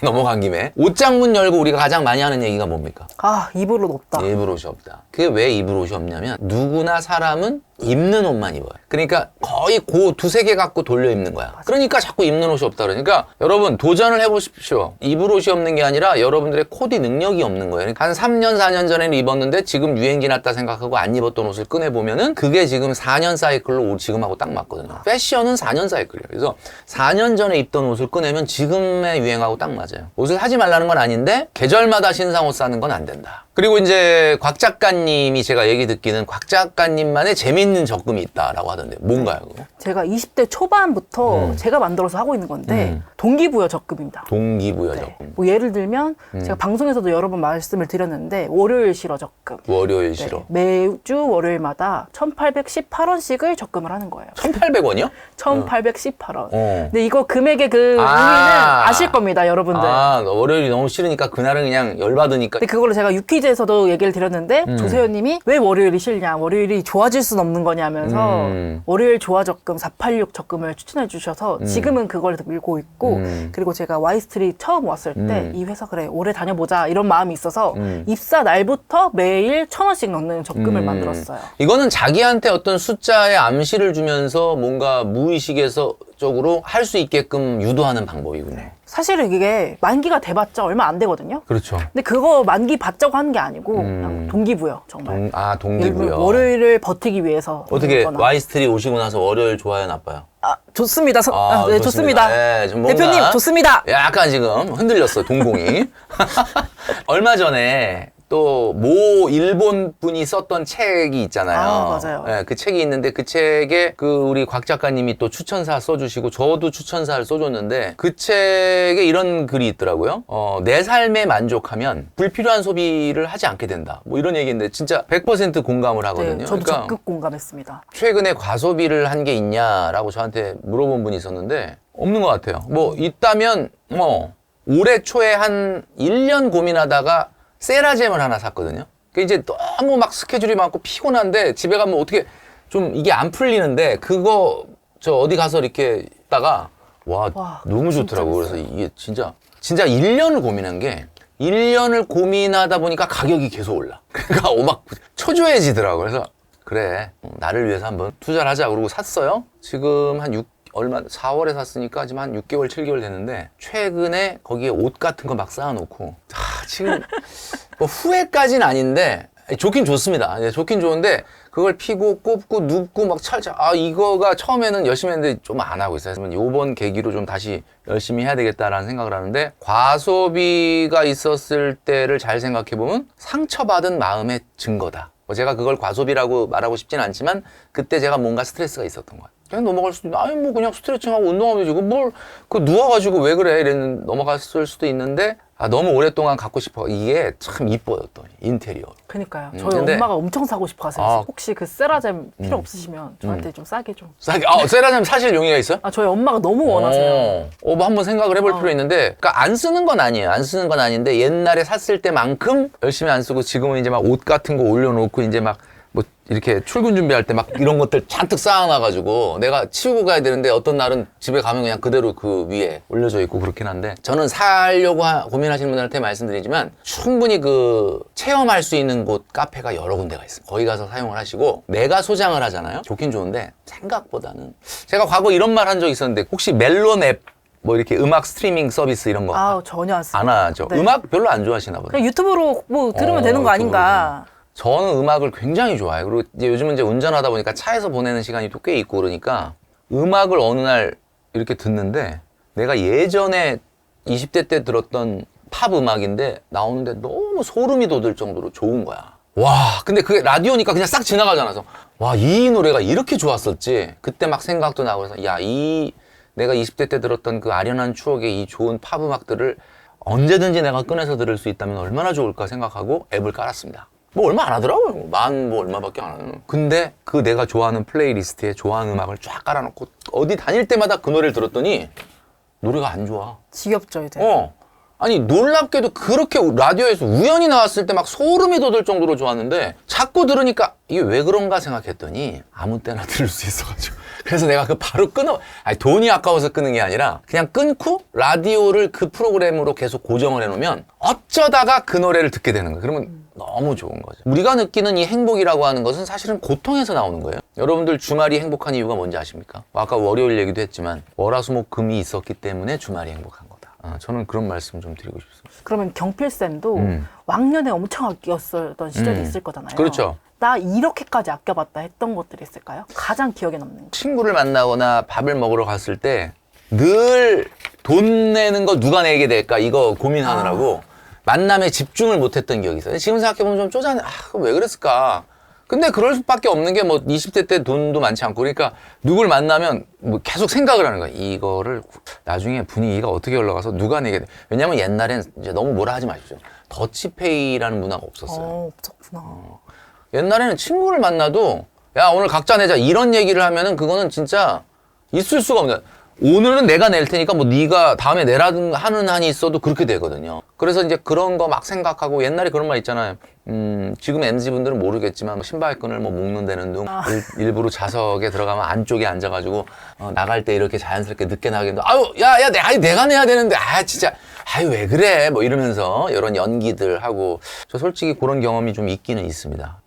넘어간 김에 옷장 문 열고 우리가 가장 많이 하는 얘기가 뭡니까? 입을 옷 없다. 입을 옷이 없다. 그게 왜 입을 옷이 없냐면, 누구나 사람은 입는 옷만 입어요. 그러니까 거의 두세 개 갖고 돌려 입는 거야. 그러니까 자꾸 입는 옷이 없다 그러니까 여러분 도전을 해보십시오. 입을 옷이 없는 게 아니라 여러분들의 코디 능력이 없는 거예요. 한 3년 4년 전에는 입었는데 지금 유행 지났다 생각하고 안 입었던 옷을 꺼내보면은 그게 지금 4년 사이클로 지금하고 딱 맞거든요. 패션은 4년 사이클이에요. 그래서 4년 전에 입던 옷을 꺼내면 지금의 유행하고 딱 맞아요. 옷을 사지 말라는 건 아닌데 계절마다 신상 옷 사는 건 안 된다. 그리고 이제 곽 작가님이, 제가 얘기 듣기는 곽 작가님만의 재밌는 적금이 있다라고 하던데 뭔가요? 그거? 제가 20대 초반부터 제가 만들어서 하고 있는 건데 동기부여 적금입니다. 동기부여 네. 적금. 뭐 예를 들면 제가 방송에서도 여러 번 말씀을 드렸는데 월요일 실어 적금. 월요일 실어. 매주 월요일마다 1,818원씩을 적금을 하는 거예요. 1,800원이요? 1,818원. 근데 이거 금액의 그 의미는 아실 겁니다, 여러분들. 월요일이 너무 싫으니까 그날은 그냥 열받으니까. 근데 그걸로 제가 유퀴즈에서도 얘기를 드렸는데 조세현님이 왜 월요일이 싫냐, 월요일이 좋아질 순 없는 거냐면서 월요일 조화 적금 486 적금을 추천해 주셔서 지금은 그걸 밀고 있고, 그리고 제가 Y스트릿 처음 왔을 때 이 회사 그래 오래 다녀보자 이런 마음이 있어서 입사 날부터 매일 1,000원씩 넣는 적금을 만들었어요. 이거는 자기한테 어떤 숫자의 암시를 주면서 뭔가 무의식에서 쪽으로 할 수 있게끔 유도하는 방법이군요. 사실은 이게 만기가 돼봤자 얼마 안 되거든요. 그렇죠. 근데 그거 만기 받자고 하는 게 아니고 그냥 동기부여, 정말. 동기부여. 월요일을 버티기 위해서. 어떻게 Y스트릿 오시고 나서 월요일 좋아요, 나빠요? 좋습니다. 네, 좋습니다. 네, 좀 뭔가 대표님 좋습니다. 약간 지금 흔들렸어, 동공이. 얼마 전에 또 모 일본 분이 썼던 책이 있잖아요. 맞아요. 네, 그 책이 있는데 그 책에 우리 곽 작가님이 또 추천사 써주시고 저도 추천사를 써줬는데, 그 책에 이런 글이 있더라고요. 내 삶에 만족하면 불필요한 소비를 하지 않게 된다. 뭐 이런 얘기인데 진짜 100% 공감을 하거든요. 네, 저도 적극 공감했습니다. 최근에 과소비를 한 게 있냐라고 저한테 물어본 분이 있었는데 없는 것 같아요. 뭐 있다면 올해 초에 한 1년 고민하다가 세라젬을 하나 샀거든요. 이제 너무 막 스케줄이 많고 피곤한데 집에 가면 어떻게 좀 이게 안 풀리는데, 그거 어디 가서 이렇게 있다가 와, 와, 너무 진짜 좋더라고. 비싸요. 그래서 이게 진짜 1년을 고민한 게 1년을 고민하다 보니까 가격이 계속 올라. 그러니까 막 초조해지더라고. 그래서 그래, 나를 위해서 한번 투자를 하자. 그러고 샀어요. 지금 한 4월에 샀으니까 지금 한 6개월, 7개월 됐는데 최근에 거기에 옷 같은 거 막 쌓아놓고 지금 뭐 후회까지는 아닌데 좋긴 좋습니다. 좋긴 좋은데 그걸 피고 꼽고 눕고 막 이거가 처음에는 열심히 했는데 좀 안 하고 있어요. 그래서 요번 계기로 좀 다시 열심히 해야 되겠다라는 생각을 하는데 과소비가 있었을 때를 잘 생각해보면 상처받은 마음의 증거다. 제가 그걸 과소비라고 말하고 싶진 않지만 그때 제가 뭔가 스트레스가 있었던 거야. 그냥 넘어갈 수도 있는데 뭐 그냥 스트레칭하고 운동하면 되지. 그 누워가지고 왜 그래? 이랬는 넘어갔을 수도 있는데 너무 오랫동안 갖고 싶어. 이게 참 이뻐요, 또 인테리어. 그니까요. 저희 근데 엄마가 엄청 사고 싶어 하세요. 혹시 그 세라젬 필요 없으시면 저한테 좀 싸게 좀. 싸게. 세라젬 사실 용의가 있어요? 저희 엄마가 너무 원하세요. 뭐 한번 생각을 해볼 필요 있는데, 그러니까 안 쓰는 건 아니에요. 안 쓰는 건 아닌데 옛날에 샀을 때만큼 열심히 안 쓰고 지금은 이제 막 옷 같은 거 올려놓고 이제 막 뭐 이렇게 출근 준비할 때 막 이런 것들 잔뜩 쌓아놔가지고 내가 치우고 가야 되는데 어떤 날은 집에 가면 그냥 그대로 그 위에 올려져 있고 그렇긴 한데 저는 사려고 고민하시는 분들한테 말씀드리지만 충분히 그 체험할 수 있는 곳 카페가 여러 군데가 있어요. 거기 가서 사용을 하시고 내가 소장을 하잖아요. 좋긴 좋은데 생각보다는 제가 과거 이런 말 한 적 있었는데 혹시 멜론 앱 뭐 이렇게 음악 스트리밍 서비스 이런 거 전혀 안 써요. 안 하죠. 네. 음악 별로 안 좋아하시나 보네. 그냥 유튜브로 뭐 들으면 되는 거 아닌가. 저는 음악을 굉장히 좋아해요. 그리고 이제 요즘은 이제 운전하다 보니까 차에서 보내는 시간이 또 꽤 있고 그러니까 음악을 어느 날 이렇게 듣는데 내가 예전에 20대 때 들었던 팝 음악인데 나오는데 너무 소름이 돋을 정도로 좋은 거야. 와, 근데 그게 라디오니까 그냥 싹 지나가잖아. 그래서 와, 이 노래가 이렇게 좋았었지. 그때 막 생각도 나고 그래서 내가 20대 때 들었던 그 아련한 추억의 이 좋은 팝 음악들을 언제든지 내가 꺼내서 들을 수 있다면 얼마나 좋을까 생각하고 앱을 깔았습니다. 뭐 얼마 안 하더라고요. 뭐 얼마밖에 안 하는. 근데 그 내가 좋아하는 플레이리스트에 좋아하는 음악을 쫙 깔아놓고 어디 다닐 때마다 그 노래를 들었더니 노래가 안 좋아. 지겹죠 이제. 아니 놀랍게도 그렇게 라디오에서 우연히 나왔을 때 막 소름이 돋을 정도로 좋았는데 자꾸 들으니까 이게 왜 그런가 생각했더니 아무 때나 들을 수 있어가지고 그래서 내가 바로 돈이 아까워서 끄는 게 아니라 그냥 끊고 라디오를 그 프로그램으로 계속 고정을 해놓으면 어쩌다가 그 노래를 듣게 되는 거예요. 그러면 너무 좋은 거죠. 우리가 느끼는 이 행복이라고 하는 것은 사실은 고통에서 나오는 거예요. 여러분들 주말이 행복한 이유가 뭔지 아십니까? 아까 월요일 얘기도 했지만 월화수목금이 있었기 때문에 주말이 행복한 거다. 저는 그런 말씀 좀 드리고 싶습니다. 그러면 경필쌤도 왕년에 엄청 아꼈었던 시절이 있을 거잖아요. 그렇죠. 나 이렇게까지 아껴봤다 했던 것들이 있을까요? 가장 기억에 남는 거. 친구를 만나거나 밥을 먹으러 갔을 때 늘 돈 내는 거 누가 내게 될까 이거 고민하느라고 만남에 집중을 못했던 기억이 있어요. 지금 생각해보면 좀 쪼잔해. 왜 그랬을까? 근데 그럴 수밖에 없는 게 뭐 20대 때 돈도 많지 않고 그러니까 누굴 만나면 뭐 계속 생각을 하는 거야. 이거를 나중에 분위기가 어떻게 올라가서 누가 내게 돼. 왜냐면 옛날엔 이제 너무 뭐라 하지 마십시오. 더치페이라는 문화가 없었어요. 없었구나. 옛날에는 친구를 만나도 야 오늘 각자 내자 이런 얘기를 하면은 그거는 진짜 있을 수가 없는 오늘은 내가 낼 테니까 뭐 네가 다음에 내라든 하는 한이 있어도 그렇게 되거든요. 그래서 이제 그런 거 막 생각하고 옛날에 그런 말 있잖아요. 지금 MZ분들은 모르겠지만 뭐 신발끈을 뭐 묶는다는 둥 일부러 좌석에 들어가면 안쪽에 앉아가지고 나갈 때 이렇게 자연스럽게 늦게 나가겠는데 내가 내야 되는데 진짜 왜 그래 뭐 이러면서 이런 연기들 하고 저 솔직히 그런 경험이 좀 있기는 있습니다.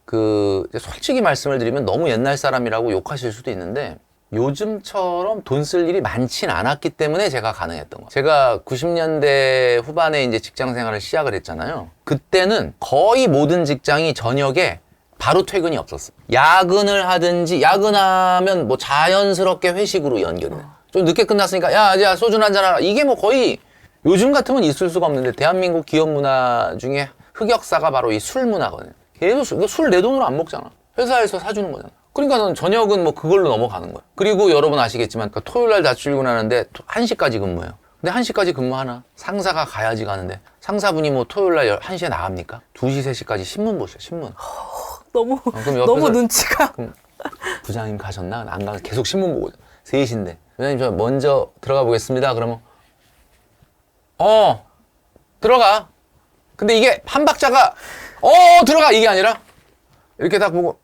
솔직히 말씀을 드리면 너무 옛날 사람이라고 욕하실 수도 있는데 요즘처럼 돈 쓸 일이 많진 않았기 때문에 제가 가능했던 거예요. 제가 90년대 후반에 이제 직장 생활을 시작을 했잖아요. 그때는 거의 모든 직장이 저녁에 바로 퇴근이 없었어요. 야근을 하든지 야근하면 뭐 자연스럽게 회식으로 연결이 돼요. 좀 늦게 끝났으니까 야 소주 한잔 하라. 이게 뭐 거의 요즘 같으면 있을 수가 없는데 대한민국 기업 문화 중에 흑역사가 바로 이 술 문화거든요. 계속 술 내 돈으로 안 먹잖아. 회사에서 사주는 거잖아. 그러니까 는 저녁은 뭐 그걸로 넘어가는 거야. 그리고 여러분 아시겠지만 토요일 날 다 출근하는데 1시까지 근무해요. 근데 1시까지 근무하나? 상사가 가야지 가는데 상사분이 뭐 토요일 날 1시에 나갑니까? 2시, 3시까지 신문 보셔, 신문. 너무 그럼 너무 눈치가. 그럼 부장님 가셨나? 안 가서 계속 신문 보고 3시인데 부장님 저 먼저 들어가 보겠습니다. 그러면 들어가. 근데 이게 한 박자가 들어가 이게 아니라 이렇게 딱 보고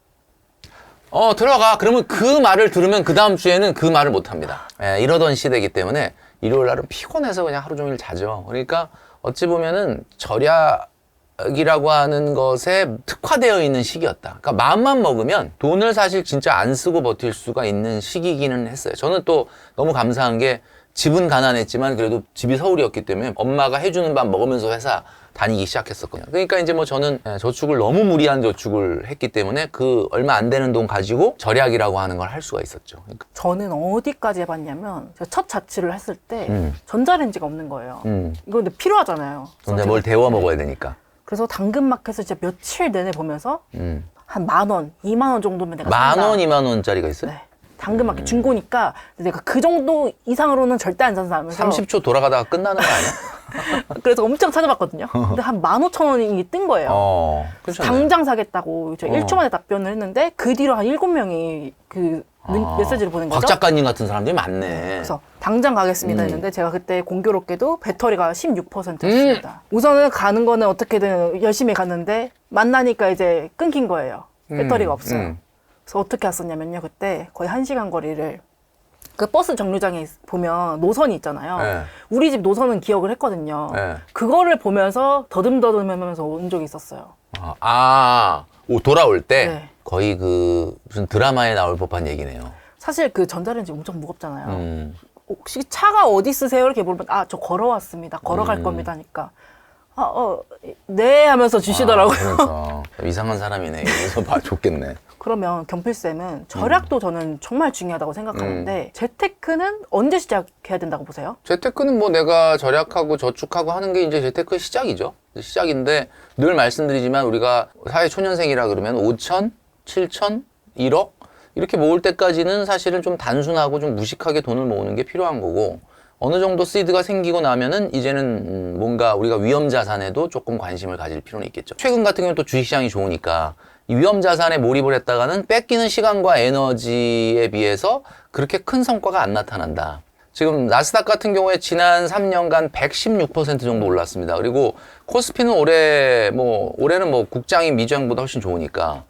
들어가. 그러면 그 말을 들으면 그 다음 주에는 그 말을 못 합니다. 이러던 시대이기 때문에 일요일 날은 피곤해서 그냥 하루 종일 자죠. 그러니까 어찌 보면은 절약이라고 하는 것에 특화되어 있는 시기였다. 그러니까 마음만 먹으면 돈을 사실 진짜 안 쓰고 버틸 수가 있는 시기기는 했어요. 저는 또 너무 감사한 게 집은 가난했지만 그래도 집이 서울이었기 때문에 엄마가 해주는 밥 먹으면서 회사 다니기 시작했었거든요. 그러니까 이제 뭐 저는 저축을 너무 무리한 저축을 했기 때문에 그 얼마 안 되는 돈 가지고 절약이라고 하는 걸 할 수가 있었죠. 그러니까. 저는 어디까지 해봤냐면 제가 첫 자취를 했을 때 전자레인지가 없는 거예요. 이거 근데 필요하잖아요. 근데 뭘 데워 먹어야 되니까. 그래서 당근마켓에서 진짜 며칠 내내 보면서 한 10,000원, 20,000원 정도면 내가 10,000원, 20,000원짜리가 있어요? 네. 당근마켓 중고니까 내가 그 정도 이상으로는 절대 안 산다면서 30초 돌아가다가 끝나는 거 아니야? 그래서 엄청 찾아봤거든요. 근데 한 15,000원이 뜬 거예요. 그렇잖아요. 당장 사겠다고 1초 만에 답변을 했는데 그 뒤로 한 7명이 그 메시지를 보낸 거죠. 박 작가님 같은 사람들이 많네. 그래서 당장 가겠습니다 했는데 제가 그때 공교롭게도 배터리가 16%였습니다. 우선은 가는 거는 어떻게든 열심히 갔는데 만나니까 이제 끊긴 거예요. 배터리가 없어요. 그래서 어떻게 왔었냐면요. 그때 거의 1시간 거리를 그 버스 정류장에 보면 노선이 있잖아요. 네. 우리 집 노선은 기억을 했거든요. 네. 그거를 보면서 더듬더듬하면서 온 적이 있었어요. 돌아올 때 네. 거의 그 무슨 드라마에 나올 법한 얘기네요. 사실 그 전자레인지 엄청 무겁잖아요. 혹시 차가 어디 쓰세요? 이렇게 물으면 저 걸어왔습니다. 걸어갈 겁니다 하니까 네 하면서 주시더라고요. 그러니까 이상한 사람이네. 그래서 좋겠네. 그러면 경필쌤은 절약도 저는 정말 중요하다고 생각하는데 재테크는 언제 시작해야 된다고 보세요? 재테크는 뭐 내가 절약하고 저축하고 하는 게 이제 재테크의 시작이죠. 시작인데 늘 말씀드리지만 우리가 사회초년생이라 그러면 5천, 7천, 1억 이렇게 모을 때까지는 사실은 좀 단순하고 좀 무식하게 돈을 모으는 게 필요한 거고 어느 정도 시드가 생기고 나면은 이제는 뭔가 우리가 위험 자산에도 조금 관심을 가질 필요는 있겠죠. 최근 같은 경우는 또 주식시장이 좋으니까 이 위험 자산에 몰입을 했다가는 뺏기는 시간과 에너지에 비해서 그렇게 큰 성과가 안 나타난다. 지금 나스닥 같은 경우에 지난 3년간 116% 정도 올랐습니다. 그리고 코스피는 올해는 뭐 국장인 미주양보다 훨씬 좋으니까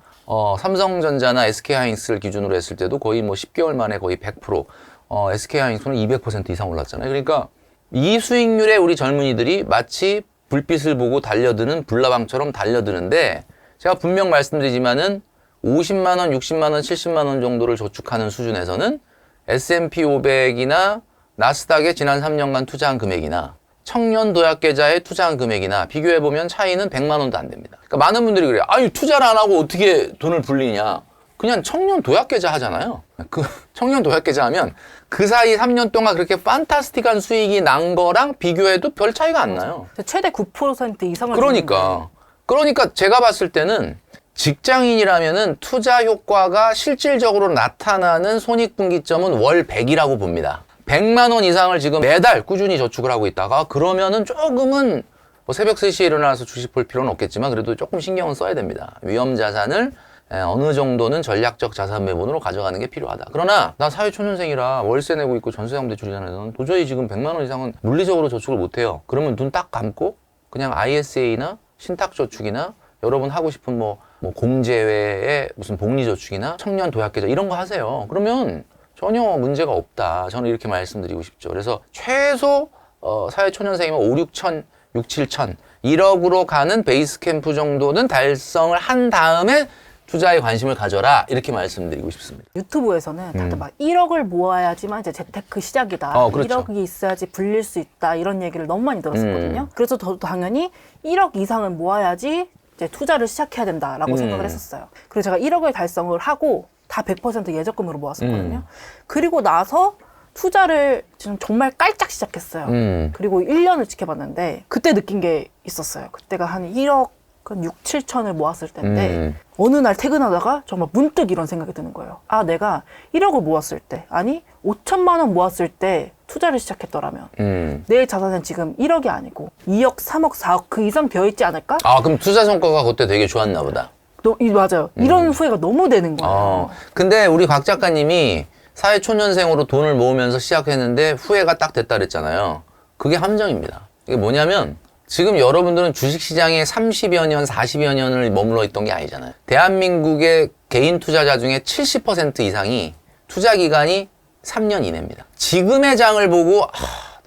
삼성전자나 SK하이닉스를 기준으로 했을 때도 거의 뭐 10개월 만에 거의 100%, SK하이닉스는 200% 이상 올랐잖아요. 그러니까 이 수익률에 우리 젊은이들이 마치 불빛을 보고 달려드는 불나방처럼 달려드는데 제가 분명 말씀드리지만은 50만 원, 60만 원, 70만 원 정도를 저축하는 수준에서는 S&P 500이나 나스닥의 지난 3년간 투자한 금액이나 청년 도약 계좌에 투자한 금액이나 비교해보면 차이는 100만 원도 안 됩니다. 그러니까 많은 분들이 그래요. 아니 투자를 안 하고 어떻게 돈을 불리냐. 그냥 청년 도약 계좌 하잖아요. 그 청년 도약 계좌 하면 그 사이 3년 동안 그렇게 판타스틱한 수익이 난 거랑 비교해도 별 차이가 안 나요. 최대 9% 이상을 그러니까 제가 봤을 때는 직장인이라면은 투자 효과가 실질적으로 나타나는 손익분기점은 월 100이라고 봅니다. 100만 원 이상을 지금 매달 꾸준히 저축을 하고 있다가 그러면은 조금은 뭐 새벽 3시에 일어나서 주식 볼 필요는 없겠지만 그래도 조금 신경은 써야 됩니다. 위험 자산을 어느 정도는 전략적 자산 배분으로 가져가는 게 필요하다. 그러나 나 사회초년생이라 월세 내고 있고 전세자금 대출이잖아요. 도저히 지금 100만 원 이상은 물리적으로 저축을 못해요. 그러면 눈 딱 감고 그냥 ISA나 신탁저축이나 여러분 하고 싶은 뭐 공제외에 무슨 복리저축이나 청년 도약계좌 이런 거 하세요. 그러면 전혀 문제가 없다. 저는 이렇게 말씀드리고 싶죠. 그래서 최소 사회초년생이면 5, 6천, 6, 7천 1억으로 가는 베이스 캠프 정도는 달성을 한 다음에 투자에 관심을 가져라 이렇게 말씀드리고 싶습니다. 유튜브에서는 다들 막 1억을 모아야지만 이제 재테크 시작이다. 그렇죠. 1억이 있어야지 불릴 수 있다. 이런 얘기를 너무 많이 들었었거든요. 그래서 저도 당연히 1억 이상을 모아야지 이제 투자를 시작해야 된다라고 생각을 했었어요. 그리고 제가 1억을 달성을 하고 다 100% 예적금으로 모았었거든요. 그리고 나서 투자를 지금 정말 깔짝 시작했어요. 그리고 1년을 지켜봤는데 그때 느낀 게 있었어요. 그때가 한 1억 6, 7천을 모았을 때인데 어느 날 퇴근하다가 정말 문득 이런 생각이 드는 거예요. 내가 1억을 모았을 때, 아니 5천만 원 모았을 때 투자를 시작했더라면 내 자산은 지금 1억이 아니고 2억, 3억, 4억 그 이상 되어 있지 않을까? 그럼 투자 성과가 그때 되게 좋았나 보다. 맞아요. 이런 후회가 너무 되는 거예요. 근데 우리 곽 작가님이 사회초년생으로 돈을 모으면서 시작했는데 후회가 딱 됐다 그랬잖아요. 그게 함정입니다. 이게 뭐냐면 지금 여러분들은 주식시장에 30여 년, 40여 년을 머물러 있던 게 아니잖아요. 대한민국의 개인 투자자 중에 70% 이상이 투자 기간이 3년 이내입니다. 지금의 장을 보고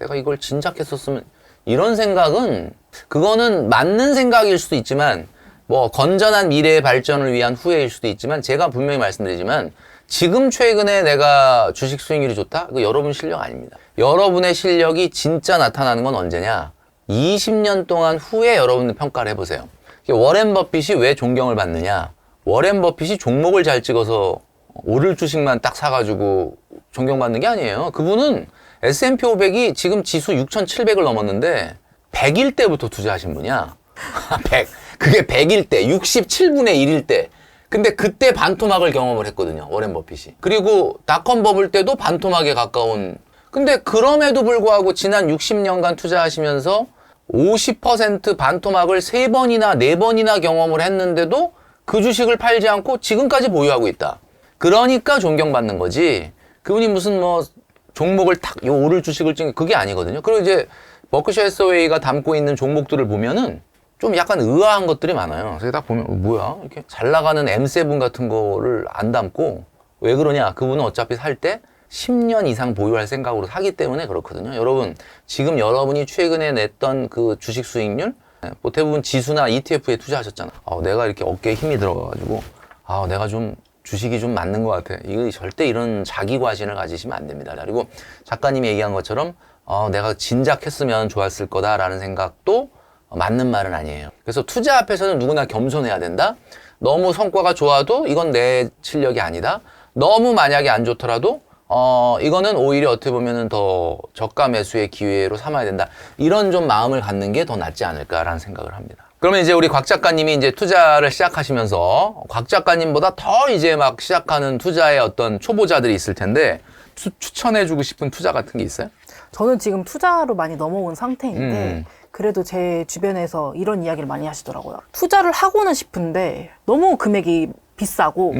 내가 이걸 진작했었으면 이런 생각은 그거는 맞는 생각일 수도 있지만 뭐 건전한 미래의 발전을 위한 후회일 수도 있지만 제가 분명히 말씀드리지만 지금 최근에 내가 주식 수익률이 좋다? 그거 여러분 실력 아닙니다. 여러분의 실력이 진짜 나타나는 건 언제냐? 20년 동안 후에 여러분 평가를 해보세요. 워렌 버핏이 왜 존경을 받느냐? 워렌 버핏이 종목을 잘 찍어서 오를 주식만 딱 사가지고 존경받는 게 아니에요. 그분은 S&P 500이 지금 지수 6,700을 넘었는데 100일 때부터 투자하신 분이야. 100. 그게 100일 때, 67분의 1일 때. 근데 그때 반토막을 경험을 했거든요. 워렌 버핏이. 그리고 닷컴 버블 때도 반토막에 가까운. 근데 그럼에도 불구하고 지난 60년간 투자하시면서 50% 반토막을 3번이나 4번이나 경험을 했는데도 그 주식을 팔지 않고 지금까지 보유하고 있다. 그러니까 존경받는 거지. 그분이 무슨 뭐 종목을 탁 요 오를 주식을 찍는 그게 아니거든요. 그리고 이제 버크셔 해서웨이가 담고 있는 종목들을 보면은 좀 약간 의아한 것들이 많아요. 그래서 딱 보면 뭐야 이렇게 잘 나가는 M7 같은 거를 안 담고 왜 그러냐? 그분은 어차피 살 때 10년 이상 보유할 생각으로 사기 때문에 그렇거든요. 여러분 지금 여러분이 최근에 냈던 그 주식 수익률 뭐 대부분 지수나 ETF에 투자하셨잖아. 내가 이렇게 어깨에 힘이 들어가가지고 내가 좀 주식이 좀 맞는 것 같아. 이거 절대 이런 자기 과신을 가지시면 안 됩니다. 그리고 작가님이 얘기한 것처럼 내가 진작했으면 좋았을 거다라는 생각도 맞는 말은 아니에요. 그래서 투자 앞에서는 누구나 겸손해야 된다. 너무 성과가 좋아도 이건 내 실력이 아니다. 너무 만약에 안 좋더라도 이거는 오히려 어떻게 보면은 더 저가 매수의 기회로 삼아야 된다. 이런 좀 마음을 갖는 게 더 낫지 않을까라는 생각을 합니다. 그러면 이제 우리 곽 작가님이 이제 투자를 시작하시면서 곽 작가님보다 더 이제 막 시작하는 투자의 어떤 초보자들이 있을 텐데 추천해주고 싶은 투자 같은 게 있어요? 저는 지금 투자로 많이 넘어온 상태인데 그래도 제 주변에서 이런 이야기를 많이 하시더라고요. 투자를 하고는 싶은데 너무 금액이 비싸고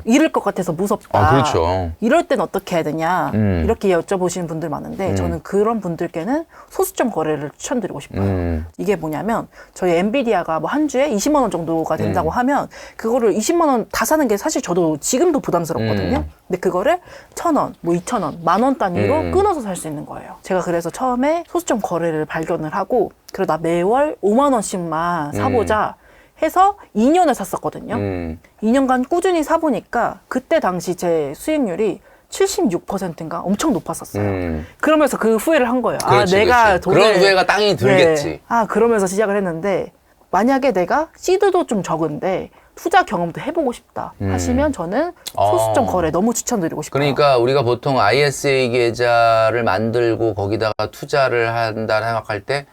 잃을 것 같아서 무섭다. 그렇죠. 이럴 땐 어떻게 해야 되냐 이렇게 여쭤보시는 분들 많은데 저는 그런 분들께는 소수점 거래를 추천드리고 싶어요. 이게 뭐냐면 저희 엔비디아가 뭐 한 주에 20만 원 정도가 된다고 하면 그거를 20만 원 다 사는 게 사실 저도 지금도 부담스럽거든요. 근데 그거를 1,000원, 뭐 2,000원, 10,000원 단위로 끊어서 살 수 있는 거예요. 제가 그래서 처음에 소수점 거래를 발견을 하고 그러다 매월 5만 원씩만 사보자 해서 2년을 샀었거든요. 2년간 꾸준히 사보니까 그때 당시 제 수익률이 76%인가 엄청 높았었어요. 그러면서 그 후회를 한 거예요. 그렇지, 내가 그렇지. 돈을 그런 후회가 땅이 들겠지. 네. 그러면서 시작을 했는데 만약에 내가 시드도 좀 적은데 투자 경험도 해보고 싶다 하시면 저는 소수점 거래 너무 추천드리고 싶어요. 그러니까 우리가 보통 ISA 계좌를 만들고 거기다가 투자를 한다 생각할 때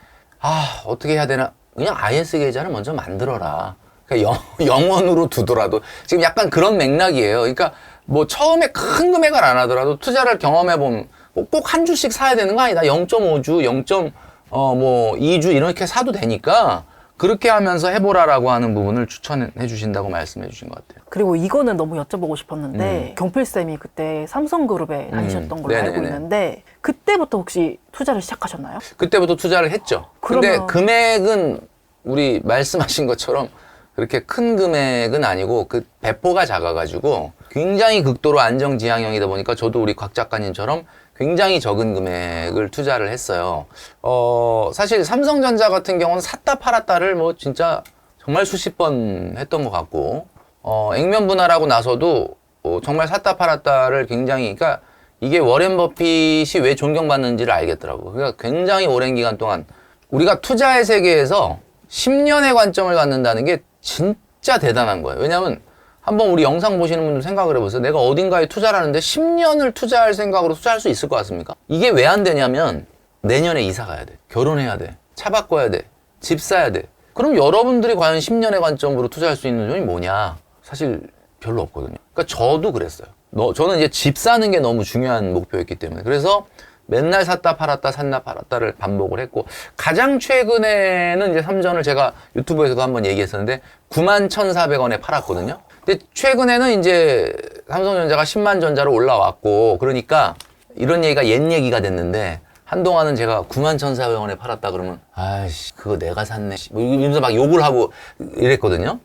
어떻게 해야 되나? 그냥 IS 계좌를 먼저 만들어라. 그러니까 영원으로 두더라도 지금 약간 그런 맥락이에요. 그러니까 뭐 처음에 큰 금액을 안 하더라도 투자를 경험해보면 꼭 한 주씩 사야 되는 거 아니다. 0.5주, 2주 이렇게 사도 되니까 그렇게 하면서 해보라라고 하는 부분을 추천해 주신다고 말씀해 주신 것 같아요. 그리고 이거는 너무 여쭤보고 싶었는데 경필쌤이 그때 삼성그룹에 다니셨던 걸로 알고 있는데 그때부터 혹시 투자를 시작하셨나요? 그때부터 투자를 했죠. 근데 금액은 우리 말씀하신 것처럼 그렇게 큰 금액은 아니고 그 배포가 작아가지고 굉장히 극도로 안정지향형이다 보니까 저도 우리 곽 작가님처럼 굉장히 적은 금액을 투자를 했어요. 사실 삼성전자 같은 경우는 샀다 팔았다를 뭐 진짜 정말 수십 번 했던 것 같고, 액면 분할하고 나서도 정말 샀다 팔았다를 굉장히, 그러니까 이게 워렌 버핏이 왜 존경받는지를 알겠더라고요. 그러니까 굉장히 오랜 기간 동안 우리가 투자의 세계에서 10년의 관점을 갖는다는 게 진짜 대단한 거예요. 왜냐하면 한번 우리 영상 보시는 분들 생각을 해보세요. 내가 어딘가에 투자를 하는데 10년을 투자할 생각으로 투자할 수 있을 것 같습니까? 이게 왜 안 되냐면 내년에 이사 가야 돼. 결혼해야 돼. 차 바꿔야 돼. 집 사야 돼. 그럼 여러분들이 과연 10년의 관점으로 투자할 수 있는 돈이 뭐냐? 사실 별로 없거든요. 그러니까 저도 그랬어요. 저는 이제 집 사는 게 너무 중요한 목표였기 때문에. 그래서 맨날 샀다 팔았다 샀다 팔았다를 반복을 했고, 가장 최근에는 이제 삼전을 제가 유튜브에서도 한번 얘기했었는데 91,400원에 팔았거든요. 근데 최근에는 이제 삼성전자가 10만 전자로 올라왔고, 그러니까 이런 얘기가 옛 얘기가 됐는데 한동안은 제가 91,400원에 팔았다 그러면 아이씨 그거 내가 샀네 뭐 이러면서 막 욕을 하고 이랬거든요.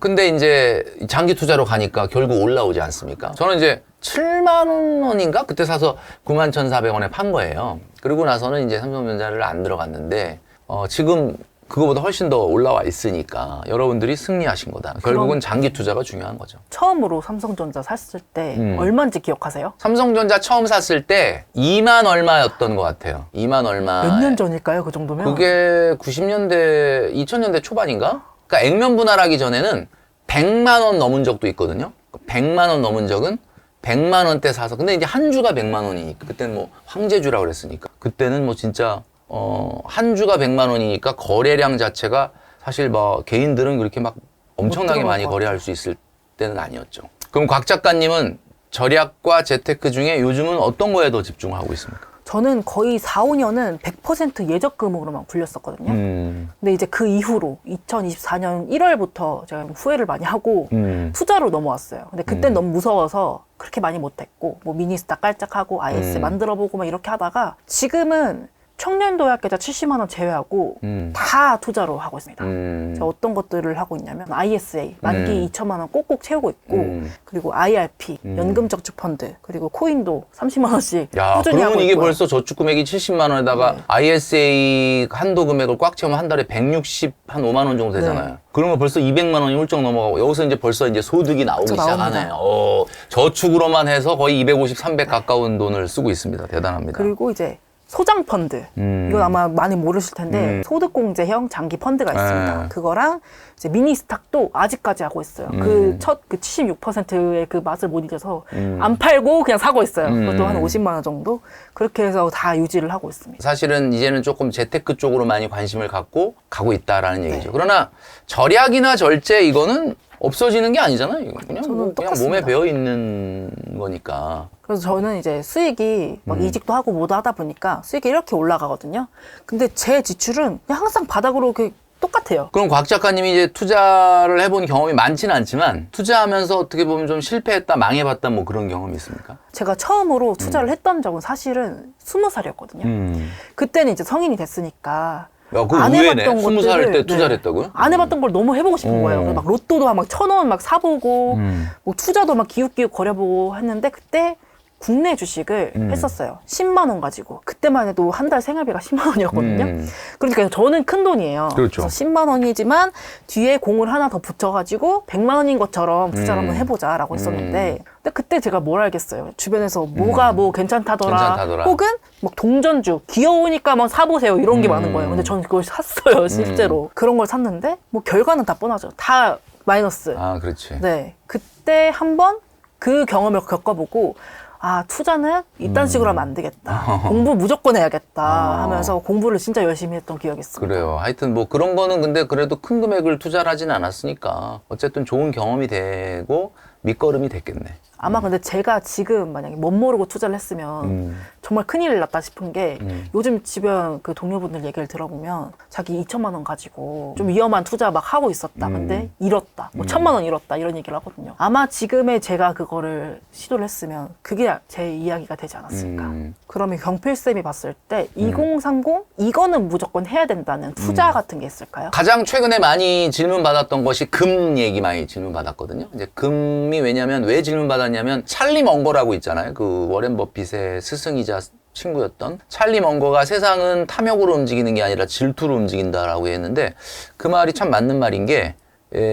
근데 이제 장기 투자로 가니까 결국 올라오지 않습니까? 저는 이제 7만 원인가? 그때 사서 91,400원에 판 거예요. 그리고 나서는 이제 삼성전자를 안 들어갔는데, 지금 그거보다 훨씬 더 올라와 있으니까 여러분들이 승리하신 거다. 결국은 장기 투자가 중요한 거죠. 처음으로 삼성전자 샀을 때 얼마인지 기억하세요? 삼성전자 처음 샀을 때 2만 얼마였던 것 같아요. 2만 얼마. 몇 년 전일까요? 그 정도면? 그게 90년대, 2000년대 초반인가? 그러니까 액면 분할하기 전에는 100만 원 넘은 적도 있거든요. 100만 원 넘은 적은 100만 원대 사서, 근데 이제 한 주가 100만 원이니까 그때는 뭐 황제주라고 그랬으니까 그때는 뭐 진짜 한 주가 100만 원이니까 거래량 자체가 사실 뭐 개인들은 그렇게 막 엄청나게 많이 거래할 수 있을 때는 아니었죠. 그럼 곽 작가님은 절약과 재테크 중에 요즘은 어떤 거에 더 집중을 하고 있습니까? 저는 거의 4, 5년은 100% 예적금으로만 굴렸었거든요. 근데 이제 그 이후로 2024년 1월부터 제가 후회를 많이 하고 투자로 넘어왔어요. 근데 그땐 너무 무서워서 그렇게 많이 못했고, 뭐 미니스타 깔짝하고 IS 만들어보고 막 이렇게 하다가 지금은 청년도약계좌 70만 원 제외하고 다 투자로 하고 있습니다. 제가 어떤 것들을 하고 있냐면 ISA 만기 2천만 원 꼭꼭 채우고 있고, 그리고 IRP 연금저축펀드, 그리고 코인도 30만 원씩 야, 꾸준히 그러면 하고 이게 있고요. 벌써 저축 금액이 70만 원에다가 네. ISA 한도 금액을 꽉 채우면 한 달에 160, 한 5만 원 정도 되잖아요. 네. 그러면 벌써 200만 원이 훌쩍 넘어가고, 여기서 이제 벌써 이제 소득이 나오기 그쵸, 나옵니다. 시작하네요. 저축으로만 해서 거의 250, 300 가까운 돈을 쓰고 있습니다. 대단합니다. 그리고 이제 소장 펀드, 이건 아마 많이 모르실 텐데 소득공제형 장기 펀드가 있습니다. 네. 그거랑 이제 미니스탁도 아직까지 하고 있어요. 그 76%의 그 맛을 못 잊어서 안 팔고 그냥 사고 있어요. 그것도 한 50만 원 정도. 그렇게 해서 다 유지를 하고 있습니다. 사실은 이제는 조금 재테크 쪽으로 많이 관심을 갖고 가고 있다라는 얘기죠. 네. 그러나 절약이나 절제 이거는 없어지는 게 아니잖아요. 이거 그냥, 저는 그냥 똑같습니다. 몸에 배어 있는 거니까. 그래서 저는 이제 수익이 막 이직도 하고 뭐도 하다 보니까 수익이 이렇게 올라가거든요. 근데 제 지출은 그냥 항상 바닥으로 이렇게 똑같아요. 그럼 곽 작가님이 이제 투자를 해본 경험이 많지는 않지만 투자하면서 어떻게 보면 좀 실패했다, 망해봤다 뭐 그런 경험이 있습니까? 제가 처음으로 투자를 했던 적은 사실은 20살이었거든요. 그때는 이제 성인이 됐으니까 야, 그거 안 의외네. 해봤던 20살 것들을, 때 투자를 했다고요? 안 해봤던 걸 너무 해보고 싶은 거예요. 그래서 막 로또도 막 1,000원 막 사보고, 뭐 투자도 막 기웃기웃 거려보고 했는데, 그때 국내 주식을 했었어요. 10만 원 가지고. 그때만 해도 한 달 생활비가 10만 원이었거든요. 그러니까 저는 큰 돈이에요. 그렇죠. 그래서 10만 원이지만 뒤에 공을 하나 더 붙여가지고 100만 원인 것처럼 투자를 한번 해보자라고 했었는데, 근데 그때 제가 뭘 알겠어요. 주변에서 뭐가 뭐 괜찮다더라. 혹은 뭐 동전주 귀여우니까 뭐 사보세요 이런 게 많은 거예요. 근데 저는 그걸 샀어요 실제로. 그런 걸 샀는데 뭐 결과는 다 뻔하죠. 다 마이너스. 아, 그렇지. 네, 그때 한번 그 경험을 겪어보고 아, 투자는 이딴 식으로 하면 안 되겠다. 공부 무조건 해야겠다 하면서 공부를 진짜 열심히 했던 기억이 있습니다. 그래요. 하여튼 뭐 그런 거는 근데 그래도 큰 금액을 투자를 하진 않았으니까 어쨌든 좋은 경험이 되고 밑거름이 됐겠네. 아마 근데 제가 지금 만약에 멋 모르고 투자를 했으면 정말 큰일 났다 싶은 게 요즘 주변 그 동료분들 얘기를 들어보면 자기 2천만 원 가지고 좀 위험한 투자 막 하고 있었다. 근데 잃었다. 뭐 1,000만 원 잃었다. 이런 얘기를 하거든요. 아마 지금의 제가 그거를 시도를 했으면 그게 제 이야기가 되지 않았을까. 그러면 경필쌤이 봤을 때 2030 이거는 무조건 해야 된다는 투자 같은 게 있을까요? 가장 최근에 많이 질문 받았던 것이 금 얘기 많이 질문 받았거든요. 이제 금이 왜냐면 왜 질문 받았냐면 찰리 먼거라고 있잖아요. 그 워렌 버핏의 스승이자 친구였던 찰리 먼거가 세상은 탐욕으로 움직이는 게 아니라 질투로 움직인다라고 했는데 그 말이 참 맞는 말인 게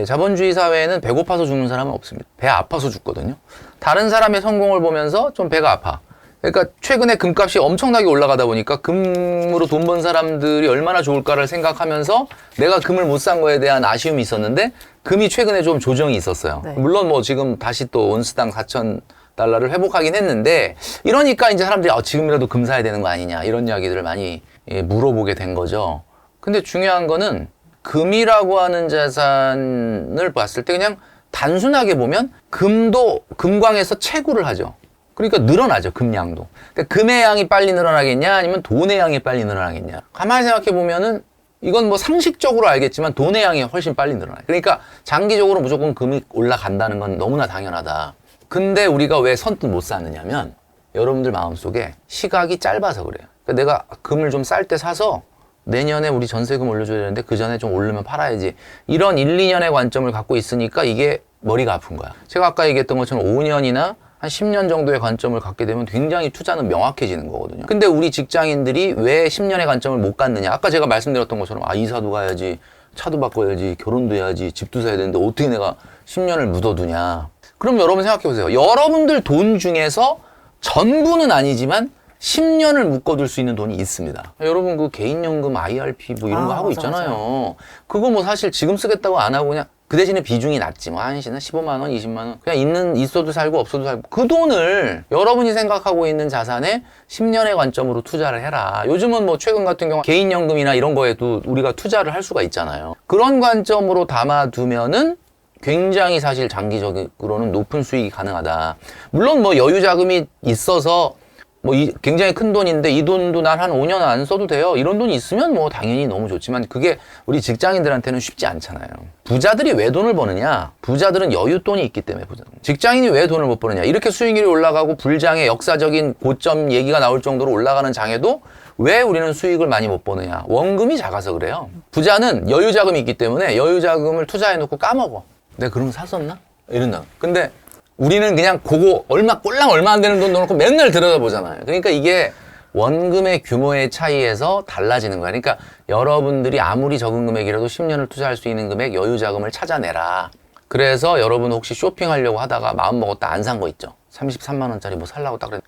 자본주의 사회에는 배고파서 죽는 사람은 없습니다. 배 아파서 죽거든요. 다른 사람의 성공을 보면서 좀 배가 아파. 그러니까 최근에 금값이 엄청나게 올라가다 보니까 금으로 돈 번 사람들이 얼마나 좋을까를 생각하면서 내가 금을 못 산 거에 대한 아쉬움이 있었는데 금이 최근에 좀 조정이 있었어요. 네. 물론 뭐 지금 다시 또 온스당 4,000달러를 회복하긴 했는데 이러니까 이제 사람들이 지금이라도 금 사야 되는 거 아니냐 이런 이야기들을 많이 물어보게 된 거죠. 근데 중요한 거는 금이라고 하는 자산을 봤을 때 그냥 단순하게 보면 금도 금광에서 채굴을 하죠. 그러니까 늘어나죠, 금량도. 그러니까 금의 양이 빨리 늘어나겠냐, 아니면 돈의 양이 빨리 늘어나겠냐. 가만히 생각해 보면은 이건 뭐 상식적으로 알겠지만 돈의 양이 훨씬 빨리 늘어나요. 그러니까 장기적으로 무조건 금이 올라간다는 건 너무나 당연하다. 근데 우리가 왜 선뜻 못 사느냐면 여러분들 마음속에 시각이 짧아서 그래요. 그러니까 내가 금을 좀 쌀 때 사서 내년에 우리 전세금 올려줘야 되는데 그 전에 좀 오르면 팔아야지. 이런 1, 2년의 관점을 갖고 있으니까 이게 머리가 아픈 거야. 제가 아까 얘기했던 것처럼 5년이나 한 10년 정도의 관점을 갖게 되면 굉장히 투자는 명확해지는 거거든요. 근데 우리 직장인들이 왜 10년의 관점을 못 갖느냐. 아까 제가 말씀드렸던 것처럼 이사도 가야지, 차도 바꿔야지, 결혼도 해야지, 집도 사야 되는데 어떻게 내가 10년을 묻어두냐. 그럼 여러분 생각해 보세요. 여러분들 돈 중에서 전부는 아니지만 10년을 묶어둘 수 있는 돈이 있습니다. 여러분 그 개인연금, IRP 뭐 이런 거 하고 맞아, 있잖아요. 맞아. 그거 뭐 사실 지금 쓰겠다고 안 하고 그냥 그 대신에 비중이 낮지. 뭐 한시는 15만 원, 20만 원. 그냥 있어도 살고 없어도 살고. 그 돈을 여러분이 생각하고 있는 자산에 10년의 관점으로 투자를 해라. 요즘은 뭐 최근 같은 경우 개인연금이나 이런 거에도 우리가 투자를 할 수가 있잖아요. 그런 관점으로 담아두면은 굉장히 사실 장기적으로는 높은 수익이 가능하다. 물론 뭐 여유 자금이 있어서 뭐 굉장히 큰 돈인데 이 돈도 난 한 5년 안 써도 돼요. 이런 돈이 있으면 뭐 당연히 너무 좋지만 그게 우리 직장인들한테는 쉽지 않잖아요. 부자들이 왜 돈을 버느냐? 부자들은 여윳돈이 있기 때문에 직장인이 왜 돈을 못 버느냐? 이렇게 수익률이 올라가고 불장의 역사적인 고점 얘기가 나올 정도로 올라가는 장에도 왜 우리는 수익을 많이 못 버느냐? 원금이 작아서 그래요. 부자는 여유 자금이 있기 때문에 여유 자금을 투자해 놓고 까먹어. 내가 그런 거 샀었나? 이런다. 근데 우리는 그냥 그거 꼴랑 얼마 안 되는 돈 넣어놓고 맨날 들여다보잖아요. 그러니까 이게 원금의 규모의 차이에서 달라지는 거야. 그러니까 여러분들이 아무리 적은 금액이라도 10년을 투자할 수 있는 금액 여유 자금을 찾아내라. 그래서 여러분 혹시 쇼핑하려고 하다가 마음 먹었다 안 산 거 있죠. 33만 원짜리 뭐 살라고 딱 그랬는데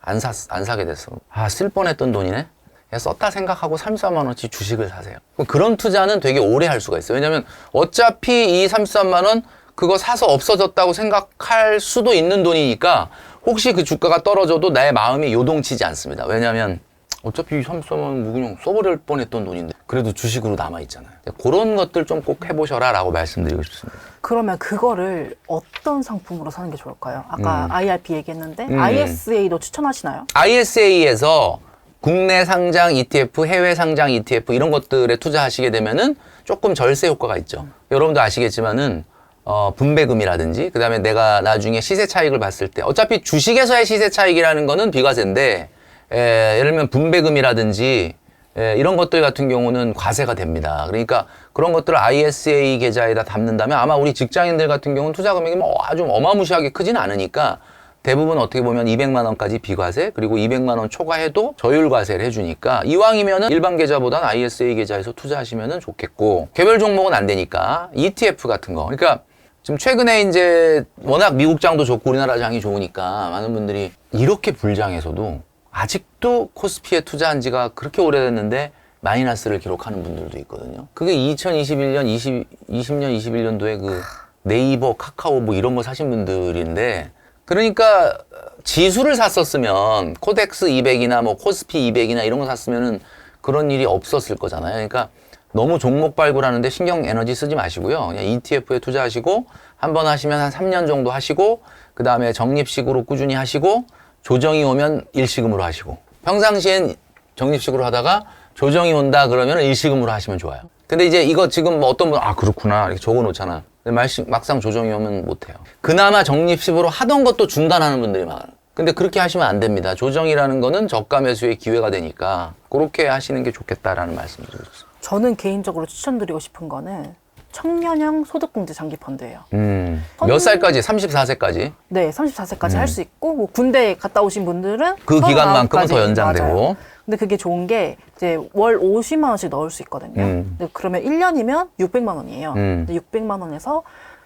안 사게 됐어. 쓸 뻔했던 돈이네. 썼다 생각하고 34만 원어치 주식을 사세요. 그런 투자는 되게 오래 할 수가 있어요. 왜냐면 어차피 이 33만 원 그거 사서 없어졌다고 생각할 수도 있는 돈이니까 혹시 그 주가가 떨어져도 나의 마음이 요동치지 않습니다. 왜냐하면 어차피 33만 원 그냥 써버릴 뻔했던 돈인데 그래도 주식으로 남아있잖아요. 그런 것들 좀 꼭 해보셔라 라고 말씀드리고 싶습니다. 그러면 그거를 어떤 상품으로 사는 게 좋을까요? 아까 IRP 얘기했는데 ISA도 추천하시나요? ISA에서 국내 상장 ETF, 해외 상장 ETF 이런 것들에 투자하시게 되면은 조금 절세 효과가 있죠. 여러분도 아시겠지만은 분배금이라든지 그다음에 내가 나중에 시세 차익을 봤을 때 어차피 주식에서의 시세 차익이라는 거는 비과세인데 예를 들면 분배금이라든지 이런 것들 같은 경우는 과세가 됩니다. 그러니까 그런 것들을 ISA 계좌에다 담는다면 아마 우리 직장인들 같은 경우는 투자 금액이 뭐 아주 어마무시하게 크지는 않으니까 대부분 어떻게 보면 200만 원까지 비과세 그리고 200만 원 초과해도 저율 과세를 해주니까 이왕이면은 일반 계좌보다는 ISA 계좌에서 투자하시면은 좋겠고 개별 종목은 안 되니까 ETF 같은 거 그러니까 지금 최근에 이제 워낙 미국 장도 좋고 우리나라 장이 좋으니까 많은 분들이 이렇게 불장에서도 아직도 코스피에 투자한 지가 그렇게 오래됐는데 마이너스를 기록하는 분들도 있거든요. 그게 2021년, 20년, 21년도에 그 네이버, 카카오 뭐 이런 거 사신 분들인데 그러니까 지수를 샀었으면 코덱스 200이나 뭐 코스피 200이나 이런 거 샀으면은 그런 일이 없었을 거잖아요. 그러니까 너무 종목 발굴하는데 신경 에너지 쓰지 마시고요. 그냥 ETF에 투자하시고 한번 하시면 한 3년 정도 하시고 그 다음에 적립식으로 꾸준히 하시고 조정이 오면 일시금으로 하시고 평상시엔 적립식으로 하다가 조정이 온다 그러면 일시금으로 하시면 좋아요. 근데 이제 이거 지금 뭐 어떤 분 그렇구나 이렇게 적어 놓잖아. 근데 막상 조정이 오면 못해요. 그나마 적립식으로 하던 것도 중단하는 분들이 많아요. 근데 그렇게 하시면 안 됩니다. 조정이라는 거는 저가 매수의 기회가 되니까 그렇게 하시는 게 좋겠다라는 말씀을 드렸습니다. 저는 개인적으로 추천드리고 싶은 거는 청년형 소득공제 장기펀드예요. 몇 살까지? 34세까지? 네, 34세까지 할 수 있고 뭐 군대 갔다 오신 분들은 그 기간만큼은 더 39까지. 연장되고. 맞아요. 근데 그게 좋은 게 이제 월 50만 원씩 넣을 수 있거든요. 근데 그러면 1년이면 600만 원이에요. 근데 600만 원에서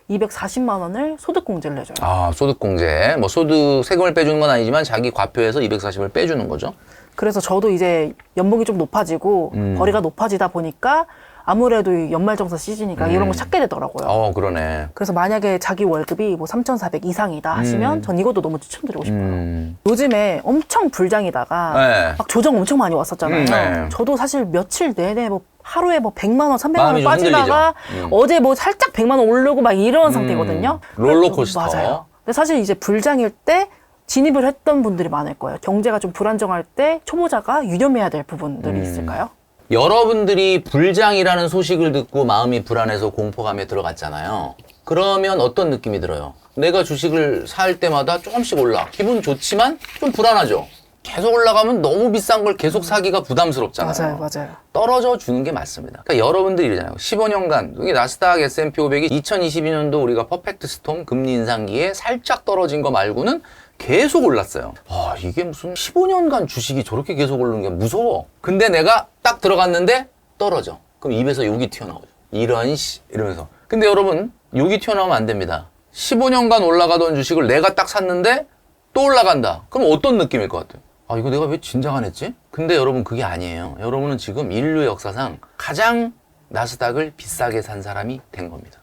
240만 원을 소득공제를 해줘요. 소득공제. 뭐 소득 세금을 빼주는 건 아니지만 자기 과표에서 240을 빼주는 거죠. 그래서 저도 이제 연봉이 좀 높아지고 벌이가 높아지다 보니까 아무래도 연말정산 시즌이니까 이런 거 찾게 되더라고요. 그러네. 그래서 만약에 자기 월급이 뭐 3,400 이상이다 하시면 전 이것도 너무 추천드리고 싶어요. 요즘에 엄청 불장이다가 네. 막 조정 엄청 많이 왔었잖아요. 네. 저도 사실 며칠 내내 뭐 하루에 뭐 100만 원, 300만 마음이 원 좀 빠지다가 어제 뭐 살짝 100만 원 오르고 막 이런 상태거든요. 롤러코스터. 맞아요. 근데 사실 이제 불장일 때 진입을 했던 분들이 많을 거예요. 경제가 좀 불안정할 때 초보자가 유념해야 될 부분들이 있을까요? 여러분들이 불장이라는 소식을 듣고 마음이 불안해서 공포감에 들어갔잖아요. 그러면 어떤 느낌이 들어요? 내가 주식을 살 때마다 조금씩 올라. 기분 좋지만 좀 불안하죠? 계속 올라가면 너무 비싼 걸 계속 사기가 부담스럽잖아요. 맞아요. 떨어져 주는 게 맞습니다. 그러니까 여러분들이 이러잖아요. 15년간 여기 나스닥 S&P 500이 2022년도 우리가 퍼펙트 스톰 금리 인상기에 살짝 떨어진 거 말고는 계속 올랐어요. 이게 무슨 15년간 주식이 저렇게 계속 오르는 게 무서워. 근데 내가 딱 들어갔는데 떨어져. 그럼 입에서 욕이 튀어나오죠. 이러면서. 근데 여러분, 욕이 튀어나오면 안 됩니다. 15년간 올라가던 주식을 내가 딱 샀는데 또 올라간다. 그럼 어떤 느낌일 것 같아요? 이거 내가 왜 진작 안 했지? 근데 여러분, 그게 아니에요. 여러분은 지금 인류 역사상 가장 나스닥을 비싸게 산 사람이 된 겁니다.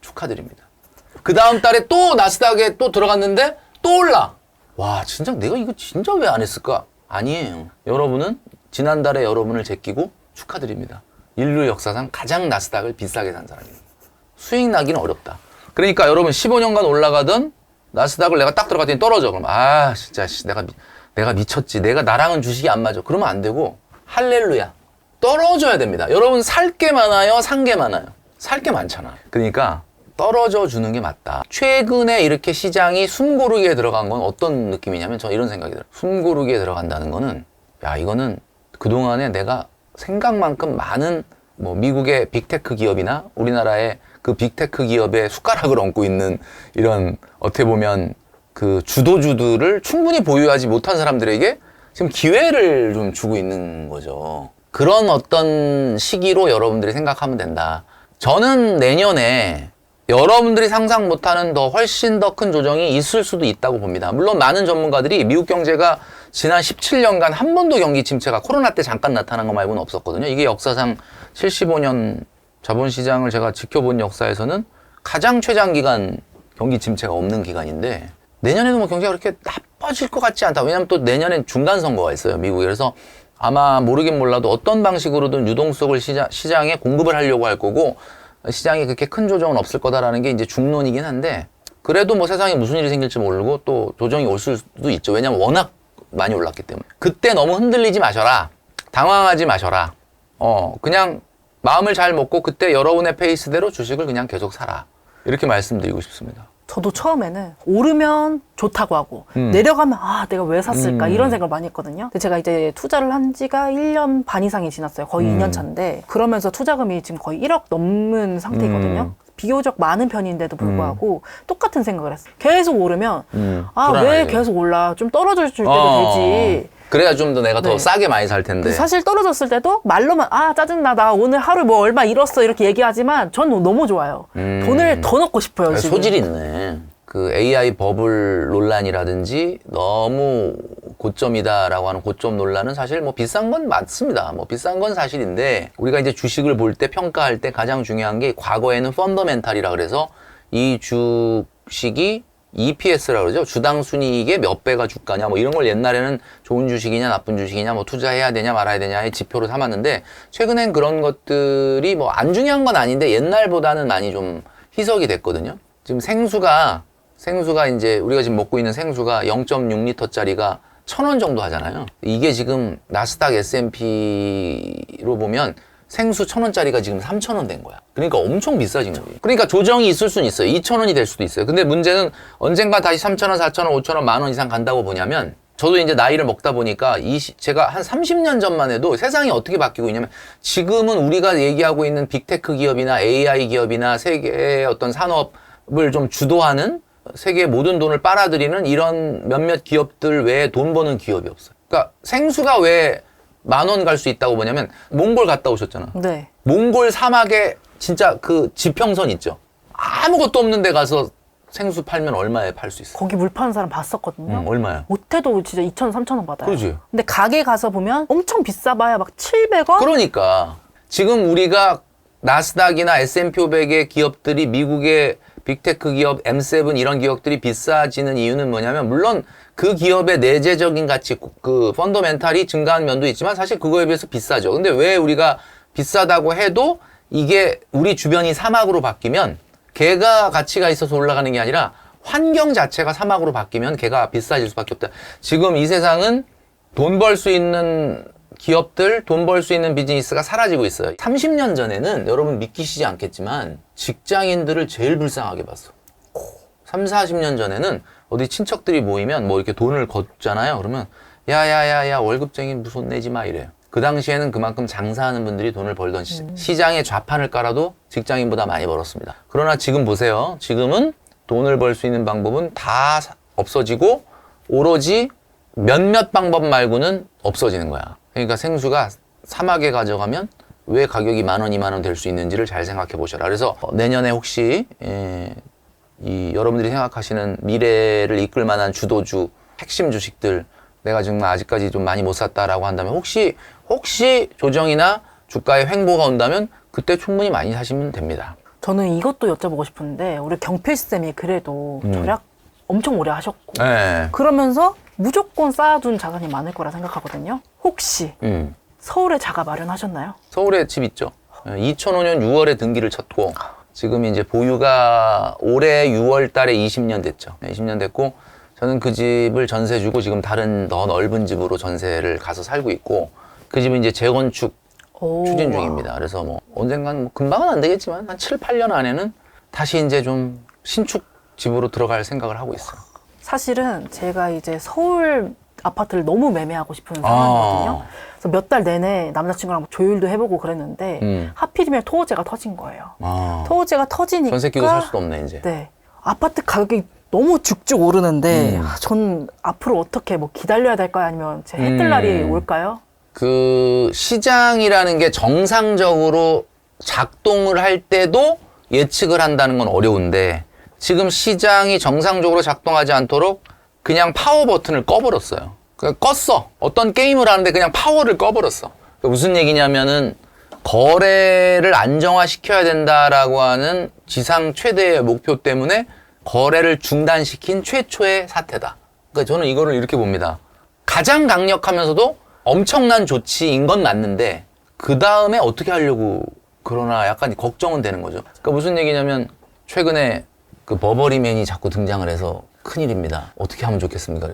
축하드립니다. 그 다음 달에 또 나스닥에 또 들어갔는데 또 올라. 와, 진짜 내가 이거 진짜 왜 안 했을까? 아니에요. 여러분은 지난달에 여러분을 제끼고 축하드립니다. 인류 역사상 가장 나스닥을 비싸게 산 사람입니다. 수익 나기는 어렵다. 그러니까 여러분 15년간 올라가던 나스닥을 내가 딱 들어갔더니 떨어져. 그럼 진짜 내가 미쳤지. 나랑은 주식이 안 맞아. 그러면 안 되고 할렐루야. 떨어져야 됩니다. 여러분 살 게 많아요? 산 게 많아요? 살 게 많잖아. 그러니까 떨어져 주는 게 맞다. 최근에 이렇게 시장이 숨고르기에 들어간 건 어떤 느낌이냐면 저 이런 생각이 들어요. 숨고르기에 들어간다는 거는 이거는 그동안에 내가 생각만큼 많은 미국의 빅테크 기업이나 우리나라의 그 빅테크 기업의 숟가락을 얹고 있는 이런 어떻게 보면 그 주도주들을 충분히 보유하지 못한 사람들에게 지금 기회를 좀 주고 있는 거죠. 그런 어떤 시기로 여러분들이 생각하면 된다. 저는 내년에 여러분들이 상상 못하는 훨씬 더 큰 조정이 있을 수도 있다고 봅니다. 물론 많은 전문가들이 미국 경제가 지난 17년간 한 번도 경기 침체가 코로나 때 잠깐 나타난 거 말고는 없었거든요. 이게 역사상 75년 자본시장을 제가 지켜본 역사에서는 가장 최장기간 경기 침체가 없는 기간인데 내년에도 경제가 그렇게 나빠질 것 같지 않다. 왜냐하면 또 내년엔 중간 선거가 있어요, 미국에. 그래서 아마 모르긴 몰라도 어떤 방식으로든 유동성을 시장에 공급을 하려고 할 거고 시장에 그렇게 큰 조정은 없을 거다라는 게 이제 중론이긴 한데 그래도 세상에 무슨 일이 생길지 모르고 또 조정이 올 수도 있죠. 왜냐하면 워낙 많이 올랐기 때문에. 그때 너무 흔들리지 마셔라. 당황하지 마셔라. 그냥 마음을 잘 먹고 그때 여러분의 페이스대로 주식을 그냥 계속 사라. 이렇게 말씀드리고 싶습니다. 저도 처음에는 오르면 좋다고 하고 내려가면 내가 왜 샀을까 이런 생각을 많이 했거든요. 근데 제가 이제 투자를 한 지가 1년 반 이상이 지났어요. 거의 2년 차인데 그러면서 투자금이 지금 거의 1억 넘는 상태거든요. 비교적 많은 편인데도 불구하고 똑같은 생각을 했어요. 계속 오르면 왜 계속 올라? 좀 떨어질 때도 되지. 그래야 좀 더 내가 더 싸게 많이 살 텐데. 사실 떨어졌을 때도 말로만 짜증나 나 오늘 하루 얼마 잃었어 이렇게 얘기하지만 전 너무 좋아요. 돈을 더 넣고 싶어요. 지금. 소질이 있네. 그 AI 버블 논란이라든지 너무 고점이다라고 하는 고점 논란은 사실 비싼 건 맞습니다. 비싼 건 사실인데 우리가 이제 주식을 볼 때 평가할 때 가장 중요한 게 과거에는 펀더멘탈이라 그래서 이 주식이 EPS라고 그러죠. 주당 순이익의 몇 배가 주가냐 이런 걸 옛날에는 좋은 주식이냐 나쁜 주식이냐 투자해야 되냐 말아야 되냐의 지표로 삼았는데 최근엔 그런 것들이 안 중요한 건 아닌데 옛날보다는 많이 좀 희석이 됐거든요. 지금 생수가 이제 우리가 지금 먹고 있는 생수가 0.6리터짜리가 1,000원 정도 하잖아요. 이게 지금 나스닥 S&P로 보면 생수 1,000원짜리가 지금 3,000원 된 거야. 그러니까 엄청 비싸진 거예요. 그러니까 조정이 있을 수는 있어요. 2,000원이 될 수도 있어요. 근데 문제는 언젠가 다시 3,000원, 4,000원, 5,000원, 10,000원 이상 간다고 보냐면 저도 이제 나이를 먹다 보니까 제가 한 30년 전만 해도 세상이 어떻게 바뀌고 있냐면 지금은 우리가 얘기하고 있는 빅테크 기업이나 AI 기업이나 세계의 어떤 산업을 좀 주도하는 세계의 모든 돈을 빨아들이는 이런 몇몇 기업들 외에 돈 버는 기업이 없어요. 그러니까 생수가 왜 10,000원 갈 수 있다고 보냐면 몽골 갔다 오셨잖아. 네. 몽골 사막에 진짜 그 지평선 있죠. 아무것도 없는 데 가서 생수 팔면 얼마에 팔 수 있어? 거기 물 파는 사람 봤었거든요. 얼마야? 못해도 진짜 2,000원, 3,000원 받아요. 그러지. 근데 가게 가서 보면 엄청 비싸봐야 막 700원? 그러니까 지금 우리가 나스닥이나 S&P 500의 기업들이 미국의 빅테크 기업, M7 이런 기업들이 비싸지는 이유는 뭐냐면 물론 그 기업의 내재적인 가치, 그 펀더멘탈이 증가한 면도 있지만 사실 그거에 비해서 비싸죠. 근데 왜 우리가 비싸다고 해도 이게 우리 주변이 사막으로 바뀌면 걔가 가치가 있어서 올라가는 게 아니라 환경 자체가 사막으로 바뀌면 걔가 비싸질 수밖에 없다. 지금 이 세상은 돈 벌 수 있는 기업들, 돈 벌 수 있는 비즈니스가 사라지고 있어요. 30년 전에는 여러분 믿기시지 않겠지만 직장인들을 제일 불쌍하게 봤어. 30, 40년 전에는 어디 친척들이 모이면 이렇게 돈을 걷잖아요. 그러면 야야야야 월급쟁이 무슨 내지 마 이래요. 그 당시에는 그만큼 장사하는 분들이 돈을 벌던 시장에 좌판을 깔아도 직장인보다 많이 벌었습니다. 그러나 지금 보세요. 지금은 돈을 벌 수 있는 방법은 다 없어지고 오로지 몇몇 방법 말고는 없어지는 거야. 그러니까 생수가 사막에 가져가면 왜 가격이 10,000원, 20,000원 될 수 있는지를 잘 생각해 보셔라. 그래서 내년에 혹시 여러분들이 생각하시는 미래를 이끌 만한 주도주, 핵심 주식들 내가 정말 아직까지 좀 많이 못 샀다라고 한다면 혹시 조정이나 주가에 횡보가 온다면 그때 충분히 많이 사시면 됩니다. 저는 이것도 여쭤보고 싶은데 우리 경필쌤이 그래도 절약 엄청 오래 하셨고 네. 그러면서 무조건 쌓아둔 자산이 많을 거라 생각하거든요. 혹시 서울에 자가 마련하셨나요? 서울에 집 있죠. 2005년 6월에 등기를 쳤고 지금 이제 보유가 올해 6월 달에 20년 됐죠. 20년 됐고 저는 그 집을 전세 주고 지금 다른 더 넓은 집으로 전세를 가서 살고 있고 그 집은 이제 재건축 추진 중입니다. 그래서 뭐 언젠간 뭐 금방은 안 되겠지만 한 7, 8년 안에는 다시 이제 좀 신축 집으로 들어갈 생각을 하고 있어요. 사실은 제가 이제 서울 아파트를 너무 매매하고 싶은 상황이거든요. 그래서 몇 달 내내 남자친구랑 조율도 해보고 그랬는데 하필이면 토호제가 터진 거예요. 토호제가 터지니까 전세 끼고 살 수도 없네 이제. 네, 아파트 가격이 너무 죽죽 오르는데 전 앞으로 어떻게 뭐 기다려야 될까요? 아니면 제 해뜰 날이 올까요? 그 시장이라는 게 정상적으로 작동을 할 때도 예측을 한다는 건 어려운데 지금 시장이 정상적으로 작동하지 않도록 그냥 파워 버튼을 꺼버렸어요. 그냥 껐어. 어떤 게임을 하는데 그냥 파워를 꺼버렸어. 그러니까 무슨 얘기냐면은 거래를 안정화시켜야 된다라고 하는 지상 최대의 목표 때문에 거래를 중단시킨 최초의 사태다. 그러니까 저는 이거를 이렇게 봅니다. 가장 강력하면서도 엄청난 조치인 건 맞는데 그 다음에 어떻게 하려고 그러나 약간 걱정은 되는 거죠. 그러니까 무슨 얘기냐면 최근에 그 버버리맨이 자꾸 등장을 해서 큰일입니다. 어떻게 하면 좋겠습니까?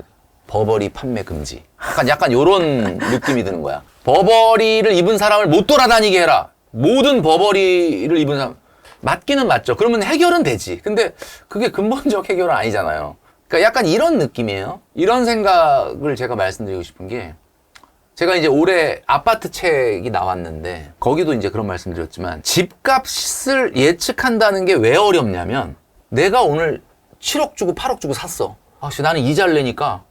버버리 판매 금지. 약간 요런 느낌이 드는 거야. 버버리를 입은 사람을 못 돌아다니게 해라. 모든 버버리를 입은 사람. 맞기는 맞죠. 그러면 해결은 되지. 근데 그게 근본적 해결은 아니잖아요. 그러니까 약간 이런 느낌이에요. 이런 생각을 제가 말씀드리고 싶은 게 제가 이제 올해 아파트 책이 나왔는데 거기도 이제 그런 말씀 드렸지만 집값을 예측한다는 게 왜 어렵냐면 내가 오늘 7억 주고 8억 주고 샀어. 나는 이자를 내니까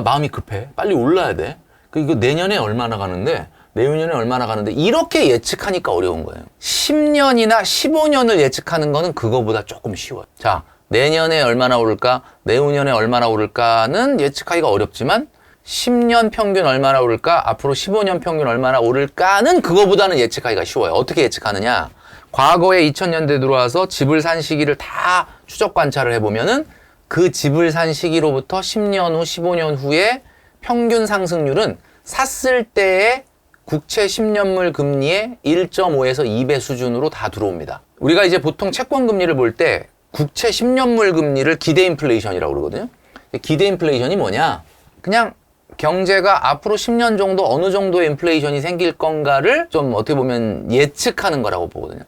마음이 급해. 빨리 올라야 돼. 이거 내년에 얼마나 가는데 내후년에 얼마나 가는데 이렇게 예측하니까 어려운 거예요. 10년이나 15년을 예측하는 거는 그거보다 조금 쉬워요. 자, 내년에 얼마나 오를까? 내후년에 얼마나 오를까는 예측하기가 어렵지만 10년 평균 얼마나 오를까? 앞으로 15년 평균 얼마나 오를까는 그거보다는 예측하기가 쉬워요. 어떻게 예측하느냐? 과거에 2000년대 들어와서 집을 산 시기를 다 추적 관찰을 해보면은 그 집을 산 시기로부터 10년 후, 15년 후에 평균 상승률은 샀을 때의 국채 10년물 금리의 1.5에서 2배 수준으로 다 들어옵니다. 우리가 이제 보통 채권 금리를 볼 때 국채 10년물 금리를 기대 인플레이션이라고 그러거든요. 기대 인플레이션이 뭐냐? 그냥 경제가 앞으로 10년 정도 어느 정도의 인플레이션이 생길 건가를 좀 어떻게 보면 예측하는 거라고 보거든요.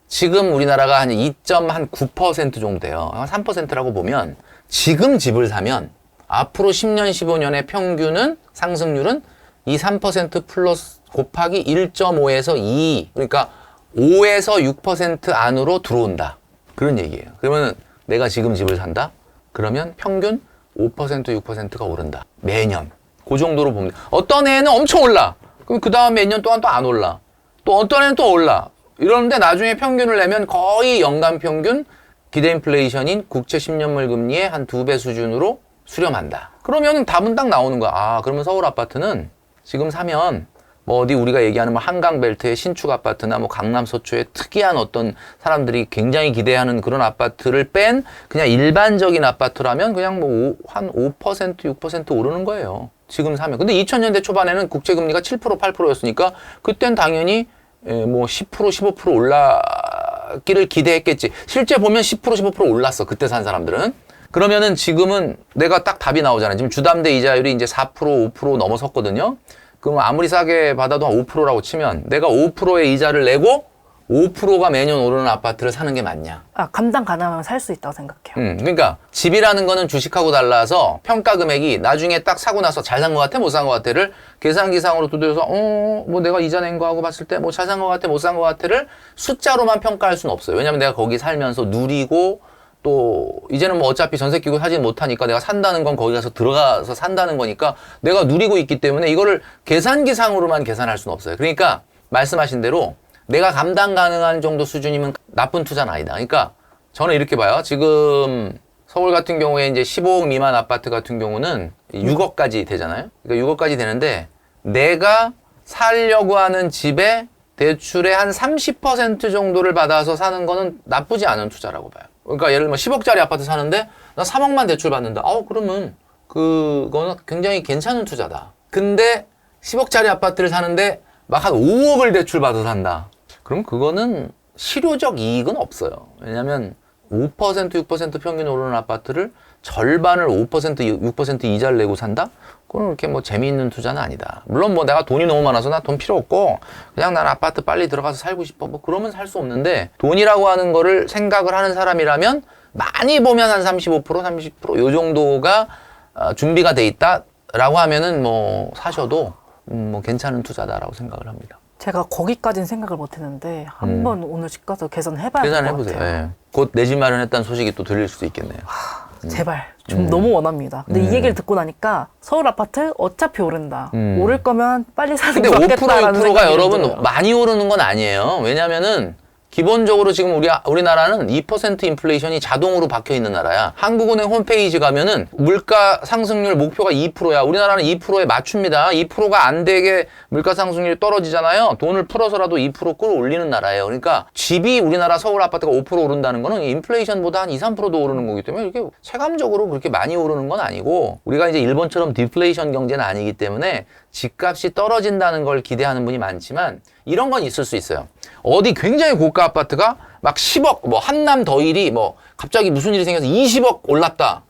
지금 우리나라가 한 2.9% 정도 돼요. 한 3%라고 보면 지금 집을 사면 앞으로 10년, 15년의 평균은 상승률은 이 3% 플러스 곱하기 1.5에서 2 그러니까 5에서 6% 안으로 들어온다. 그런 얘기예요. 그러면 내가 지금 집을 산다? 그러면 평균 5%, 6%가 오른다. 매년. 그 정도로 봅니다. 어떤 해는 엄청 올라. 그럼 그 다음 몇 년 동안 또 안 올라. 또 어떤 해는 또 올라. 이러는데 나중에 평균을 내면 거의 연간 평균 기대 인플레이션인 국채 10년물 금리의 한 2배 수준으로 수렴한다. 그러면 답은 딱 나오는 거야. 그러면 서울 아파트는 지금 사면 뭐 어디 우리가 얘기하는 뭐 한강벨트의 신축 아파트나 뭐 강남 서초의 특이한 어떤 사람들이 굉장히 기대하는 그런 아파트를 뺀 그냥 일반적인 아파트라면 그냥 뭐 한 5%, 6% 오르는 거예요. 지금 사면. 근데 2000년대 초반에는 국채금리가 7%, 8%였으니까 그땐 당연히 뭐 10%, 15% 올랐기를 기대했겠지. 실제 보면 10%, 15% 올랐어. 그때 산 사람들은. 그러면은 지금은 내가 딱 답이 나오잖아요. 지금 주담대 이자율이 이제 4%, 5% 넘어섰거든요. 그럼 아무리 싸게 받아도 한 5%라고 치면 내가 5%의 이자를 내고 5%가 매년 오르는 아파트를 사는 게 맞냐? 감당 가능하면 살 수 있다고 생각해요. 그러니까 집이라는 거는 주식하고 달라서 평가 금액이 나중에 딱 사고 나서 잘 산 것 같아, 못 산 것 같아를 계산기상으로 두드려서 뭐 내가 이자 낸 거 하고 봤을 때 뭐 잘 산 것 같아, 못 산 것 같아를 숫자로만 평가할 수는 없어요. 왜냐면 내가 거기 살면서 누리고 또 이제는 뭐 어차피 전세 끼고 사진 못하니까 내가 산다는 건 거기 가서 들어가서 산다는 거니까 내가 누리고 있기 때문에 이거를 계산기상으로만 계산할 수는 없어요. 그러니까 말씀하신 대로 내가 감당 가능한 정도 수준이면 나쁜 투자는 아니다. 그러니까 저는 이렇게 봐요. 지금 서울 같은 경우에 이제 15억 미만 아파트 같은 경우는 6억까지 되잖아요. 그러니까 6억까지 되는데 내가 살려고 하는 집에 대출의 한 30% 정도를 받아서 사는 거는 나쁘지 않은 투자라고 봐요. 그러니까 예를 들면 10억짜리 아파트 사는데 나 3억만 대출 받는다. 그러면 그거는 굉장히 괜찮은 투자다. 근데 10억짜리 아파트를 사는데 막 한 5억을 대출 받아서 산다. 그럼 그거는 실효적 이익은 없어요. 왜냐면 5%, 6% 평균 오르는 아파트를 절반을 5%, 6% 이자를 내고 산다? 그건 그렇게 뭐 재미있는 투자는 아니다. 물론 뭐 내가 돈이 너무 많아서 나 돈 필요 없고 그냥 난 아파트 빨리 들어가서 살고 싶어. 뭐 그러면 살 수 없는데 돈이라고 하는 거를 생각을 하는 사람이라면 많이 보면 한 35%, 30% 요 정도가 준비가 돼 있다라고 하면은 뭐 사셔도 뭐 괜찮은 투자다라고 생각을 합니다. 제가 거기까지는 생각을 못했는데 한번 오늘 집 가서 계산해봐야 될 것 계산해보세요. 같아요. 예. 곧 내 집 마련했다는 소식이 또 들릴 수도 있겠네요. 제발 좀 너무 원합니다. 근데 이 얘기를 듣고 나니까 서울 아파트 어차피 오른다. 오를 거면 빨리 사는 근데 게 5%, 맞겠다라는 6%가 생각이 여러분 들어요. 많이 오르는 건 아니에요. 왜냐면은 기본적으로 지금 우리나라는 2% 인플레이션이 자동으로 박혀 있는 나라야. 한국은행 홈페이지 가면은 물가 상승률 목표가 2%야. 우리나라는 2%에 맞춥니다. 2%가 안 되게 물가 상승률이 떨어지잖아요. 돈을 풀어서라도 2% 끌어올리는 나라예요. 그러니까 집이 우리나라 서울 아파트가 5% 오른다는 거는 인플레이션보다 한 2, 3%도 오르는 거기 때문에 이렇게 체감적으로 그렇게 많이 오르는 건 아니고 우리가 이제 일본처럼 디플레이션 경제는 아니기 때문에 집값이 떨어진다는 걸 기대하는 분이 많지만 이런 건 있을 수 있어요. 어디 굉장히 고가 아파트가 막 10억, 뭐 한남 더일이 뭐 갑자기 무슨 일이 생겨서 20억 올랐다.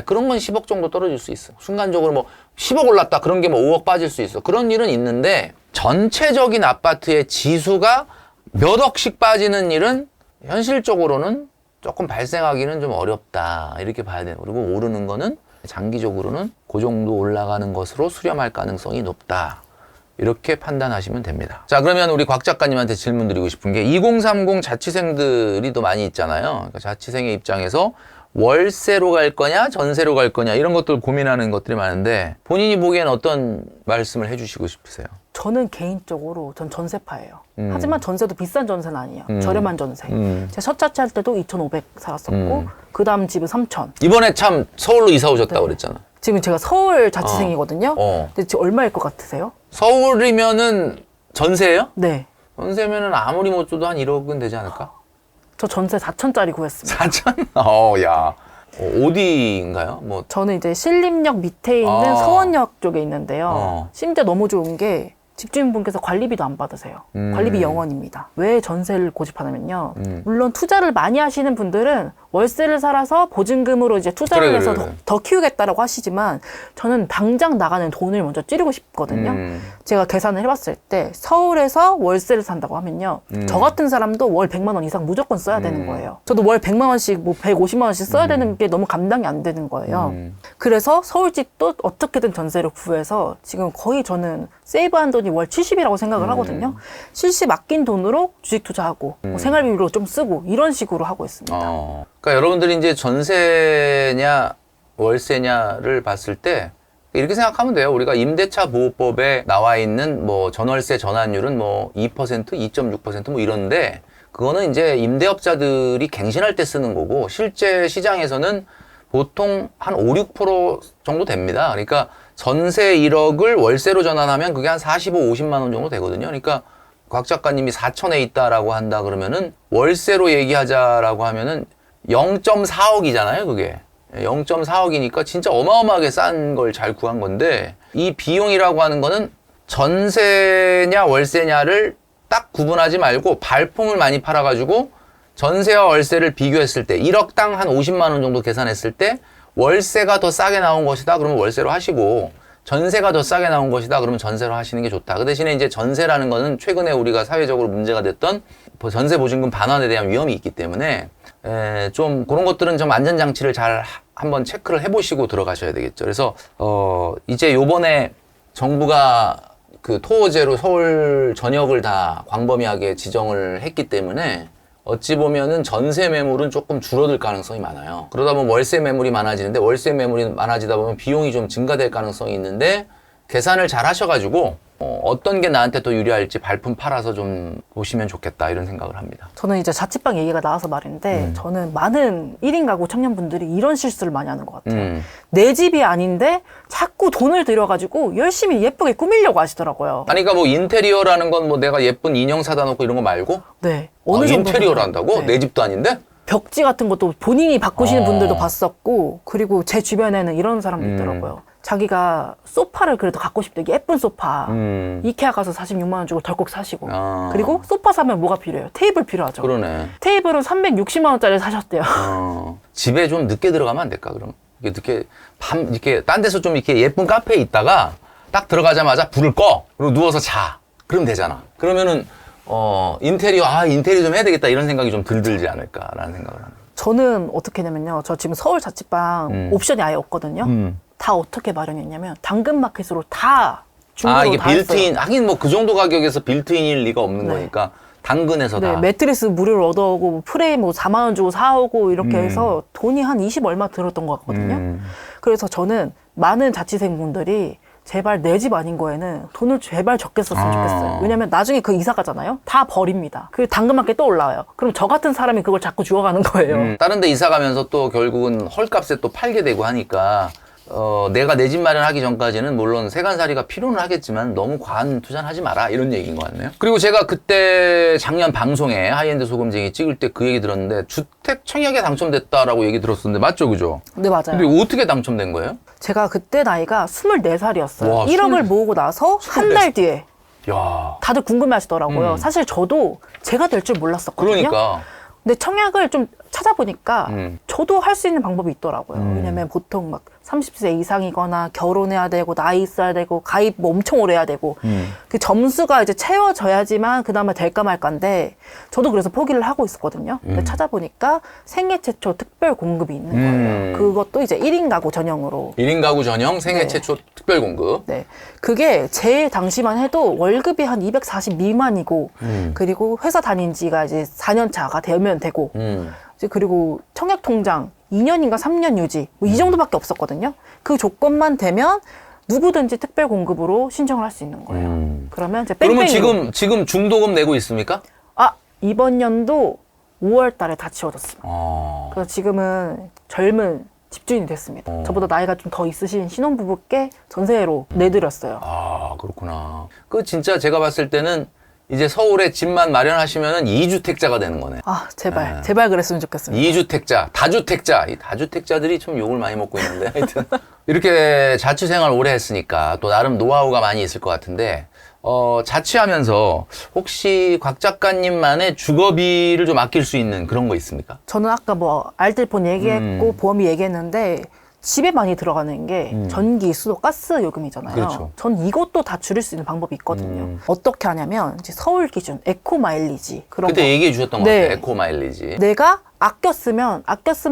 그런 건 10억 정도 떨어질 수 있어. 순간적으로 뭐 10억 올랐다. 그런 게 뭐 5억 빠질 수 있어. 그런 일은 있는데 전체적인 아파트의 지수가 몇 억씩 빠지는 일은 현실적으로는 조금 발생하기는 좀 어렵다. 이렇게 봐야 돼요. 그리고 오르는 거는 장기적으로는 그 정도 올라가는 것으로 수렴할 가능성이 높다. 이렇게 판단하시면 됩니다. 자, 그러면 우리 곽 작가님한테 질문 드리고 싶은 게 2030 자취생들이 더 많이 있잖아요. 그러니까 자취생의 입장에서 월세로 갈 거냐, 전세로 갈 거냐 이런 것들 고민하는 것들이 많은데 본인이 보기엔 어떤 말씀을 해주시고 싶으세요? 저는 개인적으로 전 전세파예요. 하지만 전세도 비싼 전세는 아니에요. 저렴한 전세. 제가 첫 자취할 때도 2,500 살았었고 그 다음 집은 3,000. 이번에 참 서울로 이사 오셨다고 네. 그랬잖아. 지금 제가 서울 자취생이거든요. 어. 근데 지금 얼마일 것 같으세요? 서울이면은 전세예요? 네. 전세면은 아무리 못 줘도 한 1억은 되지 않을까? 저 전세 4,000짜리 구했습니다. 4천? 야. 어디인가요? 뭐 저는 이제 신림역 밑에 있는 아. 서원역 쪽에 있는데요. 심지어 너무 좋은 게 집주인분께서 관리비도 안 받으세요. 관리비 0원입니다. 왜 전세를 고집하냐면요. 물론 투자를 많이 하시는 분들은 월세를 살아서 보증금으로 이제 투자를 해서 더 키우겠다라고 하시지만 저는 당장 나가는 돈을 먼저 줄이고 싶거든요. 제가 계산을 해봤을 때 서울에서 월세를 산다고 하면요. 저 같은 사람도 월 100만 원 이상 무조건 써야 되는 거예요. 저도 월 100만 원씩 뭐 150만 원씩 써야 되는 게 너무 감당이 안 되는 거예요. 그래서 서울집도 어떻게든 전세를 구해서 지금 거의 저는 세이브한 돈이 월 70이라고 생각을 하거든요. 70 아낀 돈으로 주식 투자하고 뭐 생활비로 좀 쓰고 이런 식으로 하고 있습니다. 그러니까 여러분들이 이제 전세냐 월세냐를 봤을 때 이렇게 생각하면 돼요. 우리가 임대차 보호법에 나와 있는 뭐 전월세 전환율은 뭐 2%, 2.6% 뭐 이런데 그거는 이제 임대업자들이 갱신할 때 쓰는 거고 실제 시장에서는 보통 한 5, 6% 정도 됩니다. 그러니까 전세 1억을 월세로 전환하면 그게 한 45, 50만 원 정도 되거든요. 그러니까 곽 작가님이 4천에 있다라고 한다 그러면은 월세로 얘기하자라고 하면은 0.4억이잖아요, 그게. 0.4억이니까 진짜 어마어마하게 싼 걸 잘 구한 건데 이 비용이라고 하는 거는 전세냐 월세냐를 딱 구분하지 말고 발품을 많이 팔아가지고 전세와 월세를 비교했을 때 1억당 한 50만 원 정도 계산했을 때 월세가 더 싸게 나온 것이다 그러면 월세로 하시고 전세가 더 싸게 나온 것이다. 그러면 전세로 하시는 게 좋다. 그 대신에 이제 전세라는 거는 최근에 우리가 사회적으로 문제가 됐던 전세 보증금 반환에 대한 위험이 있기 때문에 좀 그런 것들은 좀 안전장치를 잘 한번 체크를 해보시고 들어가셔야 되겠죠. 그래서 이제 요번에 정부가 그 토호제로 서울 전역을 다 광범위하게 지정을 했기 때문에 어찌 보면은 전세 매물은 조금 줄어들 가능성이 많아요. 그러다 보면 월세 매물이 많아지는데 월세 매물이 많아지다 보면 비용이 좀 증가될 가능성이 있는데 계산을 잘 하셔가지고 어떤 게 나한테 또 유리할지 발품 팔아서 좀 보시면 좋겠다 이런 생각을 합니다. 저는 이제 자취방 얘기가 나와서 말인데 저는 많은 1인 가구 청년분들이 이런 실수를 많이 하는 것 같아요. 내 집이 아닌데 자꾸 돈을 들여가지고 열심히 예쁘게 꾸미려고 하시더라고요. 아니 그러니까 뭐 인테리어라는 건 뭐 내가 예쁜 인형 사다 놓고 이런 거 말고 네. 어느 정도 인테리어를 한다고? 네. 내 집도 아닌데? 벽지 같은 것도 본인이 바꾸시는 분들도 봤었고 그리고 제 주변에는 이런 사람도 있더라고요. 자기가 소파를 그래도 갖고 싶대. 예쁜 소파. 이케아 가서 46만 원 주고 덜컥 사시고. 그리고 소파 사면 뭐가 필요해요? 테이블 필요하죠. 그러네. 테이블은 360만 원짜리 사셨대요. 집에 좀 늦게 들어가면 안 될까 그럼? 이게 늦게 이렇게 딴 데서 좀 이렇게 예쁜 카페에 있다가 딱 들어가자마자 불을 꺼. 그리고 누워서 자. 그러면 되잖아. 그러면은 인테리어 좀 해야 되겠다 이런 생각이 좀 들지 않을까라는 생각을 하는. 저는 어떻게 했냐면요. 저 지금 서울 자취방 옵션이 아예 없거든요. 다 어떻게 마련했냐면 당근마켓으로 다 중고로 이게 다 빌트인 했어요. 하긴 뭐 그 정도 가격에서 빌트인일 리가 없는 네. 거니까 당근에서 네, 다. 매트리스 무료로 얻어오고 뭐 프레임 뭐 4만 원 주고 사오고 이렇게 해서 돈이 한 20 얼마 들었던 것 같거든요. 그래서 저는 많은 자취생분들이 제발 내 집 아닌 거에는 돈을 제발 적게 썼으면 좋겠어요. 왜냐면 나중에 그 이사 가잖아요. 다 버립니다. 그 당근마켓 또 올라와요. 그럼 저 같은 사람이 그걸 자꾸 주워가는 거예요. 다른 데 이사 가면서 또 결국은 헐값에 또 팔게 되고 하니까 내가 내 집 마련하기 전까지는 물론 세간살이가 필요는 하겠지만 너무 과한 투자는 하지 마라 이런 얘기인 것 같네요. 그리고 제가 그때 작년 방송에 하이엔드 소금쟁이 찍을 때 그 얘기 들었는데 주택 청약에 당첨됐다라고 얘기 들었었는데 맞죠 그죠? 네, 맞아요. 근데 어떻게 당첨된 거예요? 제가 그때 나이가 24살이었어요. 와, 1억을 모으고 나서 한 달 뒤에 야, 다들 궁금해 하시더라고요. 사실 저도 제가 될 줄 몰랐었거든요. 그러니까 근데 청약을 좀 찾아보니까 저도 할 수 있는 방법이 있더라고요. 왜냐면 보통 막 30세 이상이거나 결혼해야 되고 나이 있어야 되고 가입 뭐 엄청 오래 해야 되고 그 점수가 이제 채워져야지만 그 다음에 될까 말까인데 저도 그래서 포기를 하고 있었거든요. 근데 찾아보니까 생애 최초 특별 공급이 있는 거예요. 그것도 이제 1인 가구 전용으로. 1인 가구 전용 생애 네. 최초 특별 공급. 네. 그게 제 당시만 해도 월급이 한 240 미만이고 그리고 회사 다닌 지가 이제 4년 차가 되면 되고 이제 그리고 청약 통장 2년인가 3년 유지 뭐 이 정도밖에 없었거든요. 그 조건만 되면 누구든지 특별 공급으로 신청을 할 수 있는 거예요. 그러면 이제 그러면 뺑뺑이로. 지금 중도금 내고 있습니까? 이번 연도 5월 달에 다 지워졌습니다. 그래서 지금은 젊은 집주인이 됐습니다. 저보다 나이가 좀 더 있으신 신혼부부께 전세로 내드렸어요. 그렇구나. 그 진짜 제가 봤을 때는 이제 서울에 집만 마련하시면은 2주택자가 되는 거네. 제발 제발 그랬으면 좋겠습니다. 2주택자, 다주택자. 이 다주택자들이 좀 욕을 많이 먹고 있는데 하여튼 이렇게 자취 생활 오래 했으니까 또 나름 노하우가 많이 있을 것 같은데 자취하면서 혹시 곽 작가님만의 주거비를 좀 아낄 수 있는 그런 거 있습니까? 저는 아까 뭐 알뜰폰 얘기했고 보험이 얘기했는데 집에 많이 들어가는 게 전기, 수도, 가스 요금이잖아요. 그렇죠. 전 이것도 다 줄일 수 있는 방법이 있거든요. 어떻게 하냐면 이제 서울 기준 에코 마일리지 그런 그때 거. 얘기해 주셨던 것 네. 같아요. 에코 마일리지. 내가 아껴 쓴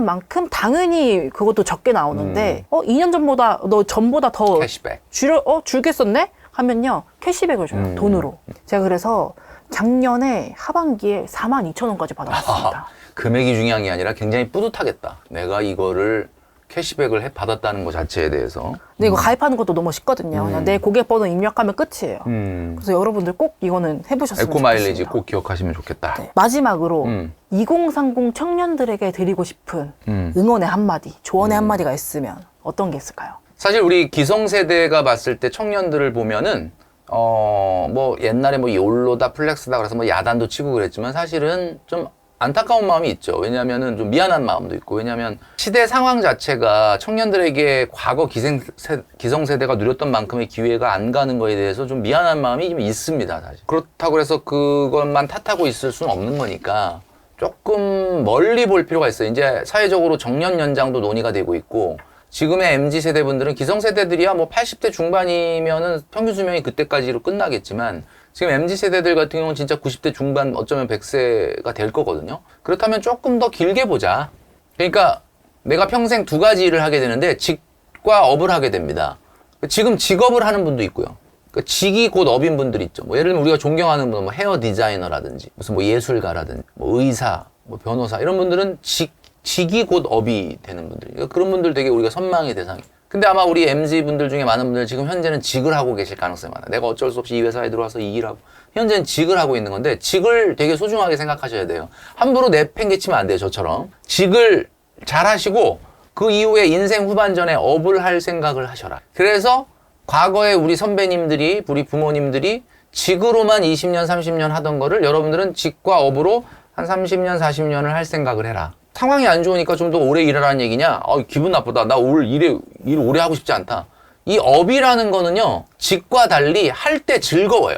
만큼 당연히 그것도 적게 나오는데 2년 전보다 전보다 더 캐시백. 줄겠었네? 하면요 캐시백을 줘요. 돈으로. 제가 그래서 작년에 하반기에 42,000원까지 받아왔습니다. 금액이 중요한 게 아니라 굉장히 뿌듯하겠다. 내가 이거를 캐시백을 받았다는 것 자체에 대해서. 근데 이거 가입하는 것도 너무 쉽거든요. 그냥 내 고객번호 입력하면 끝이에요. 그래서 여러분들 꼭 이거는 해보셨으면 에코 마일리지 좋겠습니다. 꼭 기억하시면 좋겠다. 네. 마지막으로 2030 청년들에게 드리고 싶은 응원의 한마디, 조언의 한마디가 있으면 어떤 게 있을까요? 사실 우리 기성세대가 봤을 때 청년들을 보면은 뭐 옛날에 뭐 욜로다 플렉스다 그래서 뭐 야단도 치고 그랬지만 사실은 좀 안타까운 마음이 있죠. 왜냐하면은 좀 미안한 마음도 있고, 왜냐하면 시대 상황 자체가 청년들에게 과거 기성세대가 누렸던 만큼의 기회가 안 가는 거에 대해서 좀 미안한 마음이 좀 있습니다, 사실. 그렇다고 해서 그것만 탓하고 있을 수는 없는 거니까 조금 멀리 볼 필요가 있어요. 이제 사회적으로 정년 연장도 논의가 되고 있고, 지금의 MZ 세대분들은 기성세대들이야 뭐 80대 중반이면은 평균 수명이 그때까지로 끝나겠지만 지금 MZ 세대들 같은 경우는 진짜 90대 중반 어쩌면 100세가 될 거거든요. 그렇다면 조금 더 길게 보자. 그러니까 내가 평생 두 가지 일을 하게 되는데 직과 업을 하게 됩니다. 지금 직업을 하는 분도 있고요. 그러니까 직이 곧 업인 분들 있죠. 뭐 예를 들면 우리가 존경하는 분, 뭐 헤어 디자이너라든지 무슨 뭐 예술가라든지 뭐 의사, 뭐 변호사 이런 분들은 직이 곧 업이 되는 분들. 그러니까 그런 분들 되게 우리가 선망의 대상이에요. 근데 아마 우리 MZ 분들 중에 많은 분들 지금 현재는 직을 하고 계실 가능성이 많아요. 내가 어쩔 수 없이 이 회사에 들어와서 이 일하고 현재는 직을 하고 있는 건데 직을 되게 소중하게 생각하셔야 돼요. 함부로 내팽개치면 안 돼요. 저처럼 직을 잘 하시고 그 이후에 인생 후반전에 업을 할 생각을 하셔라. 그래서 과거에 우리 선배님들이 우리 부모님들이 직으로만 20년 30년 하던 거를 여러분들은 직과 업으로 한 30년 40년을 할 생각을 해라. 상황이 안 좋으니까 좀 더 오래 일하라는 얘기냐? 기분 나쁘다. 나 올 일 오래 하고 싶지 않다. 이 업이라는 거는요, 직과 달리 할 때 즐거워요.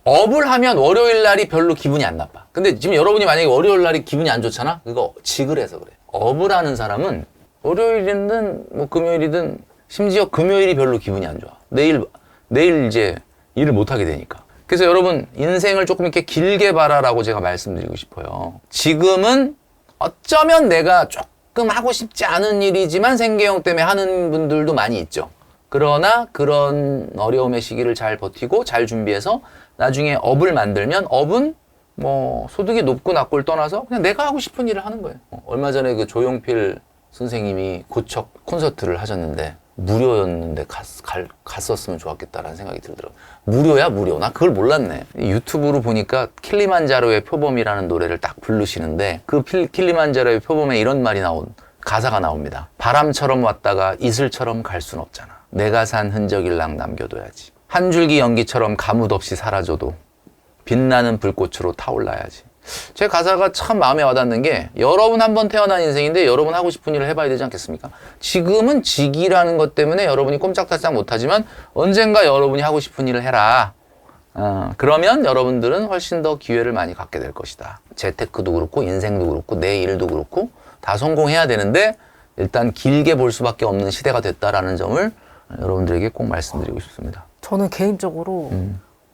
업을 하면 월요일 날이 별로 기분이 안 나빠. 근데 지금 여러분이 만약에 월요일 날이 기분이 안 좋잖아? 그거 직을 해서 그래. 업을 하는 사람은 월요일이든 뭐 금요일이든 심지어 금요일이 별로 기분이 안 좋아. 내일 이제 일을 못 하게 되니까. 그래서 여러분, 인생을 조금 이렇게 길게 봐라라고 제가 말씀드리고 싶어요. 지금은 어쩌면 내가 조금 하고 싶지 않은 일이지만 생계형 때문에 하는 분들도 많이 있죠. 그러나 그런 어려움의 시기를 잘 버티고 잘 준비해서 나중에 업을 만들면 업은 뭐 소득이 높고 낮고를 떠나서 그냥 내가 하고 싶은 일을 하는 거예요. 얼마 전에 그 조용필 선생님이 고척 콘서트를 하셨는데 무료였는데 갔었으면 좋았겠다라는 생각이 들더라고요. 무료야, 무료. 나 그걸 몰랐네. 유튜브로 보니까 킬리만자로의 표범이라는 노래를 딱 부르시는데 그 킬리만자로의 표범에 이런 말이 가사가 나옵니다. 바람처럼 왔다가 이슬처럼 갈 순 없잖아. 내가 산 흔적일랑 남겨둬야지. 한 줄기 연기처럼 가뭇 없이 사라져도 빛나는 불꽃으로 타올라야지. 제 가사가 참 마음에 와닿는 게 여러분 한번 태어난 인생인데 여러분 하고 싶은 일을 해봐야 되지 않겠습니까? 지금은 직이라는 것 때문에 여러분이 꼼짝달싹 못하지만 언젠가 여러분이 하고 싶은 일을 해라. 그러면 여러분들은 훨씬 더 기회를 많이 갖게 될 것이다. 재테크도 그렇고 인생도 그렇고 내 일도 그렇고 다 성공해야 되는데 일단 길게 볼 수밖에 없는 시대가 됐다라는 점을 여러분들에게 꼭 말씀드리고 싶습니다. 저는 개인적으로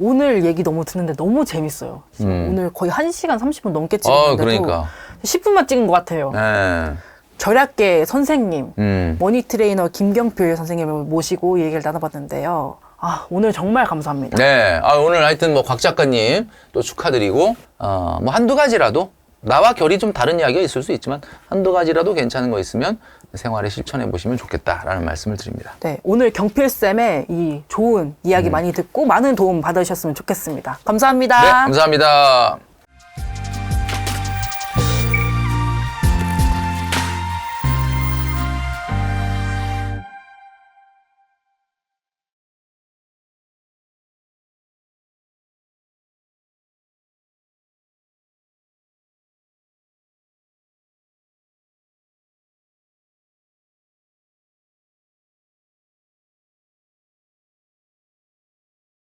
오늘 얘기 너무 듣는데 너무 재밌어요. 오늘 거의 1시간 30분 넘게 찍었는데도 그러니까. 10분만 찍은 것 같아요. 네. 절약계 선생님, 머니 트레이너 김경필 선생님을 모시고 얘기를 나눠봤는데요. 오늘 정말 감사합니다. 네. 오늘 하여튼 뭐 곽 작가님 또 축하드리고, 뭐 한두 가지라도 나와 결이 좀 다른 이야기가 있을 수 있지만 한두 가지라도 괜찮은 거 있으면 생활에 실천해 보시면 좋겠다라는 말씀을 드립니다. 네, 오늘 경필쌤의 이 좋은 이야기 많이 듣고 많은 도움 받으셨으면 좋겠습니다. 감사합니다. 네, 감사합니다.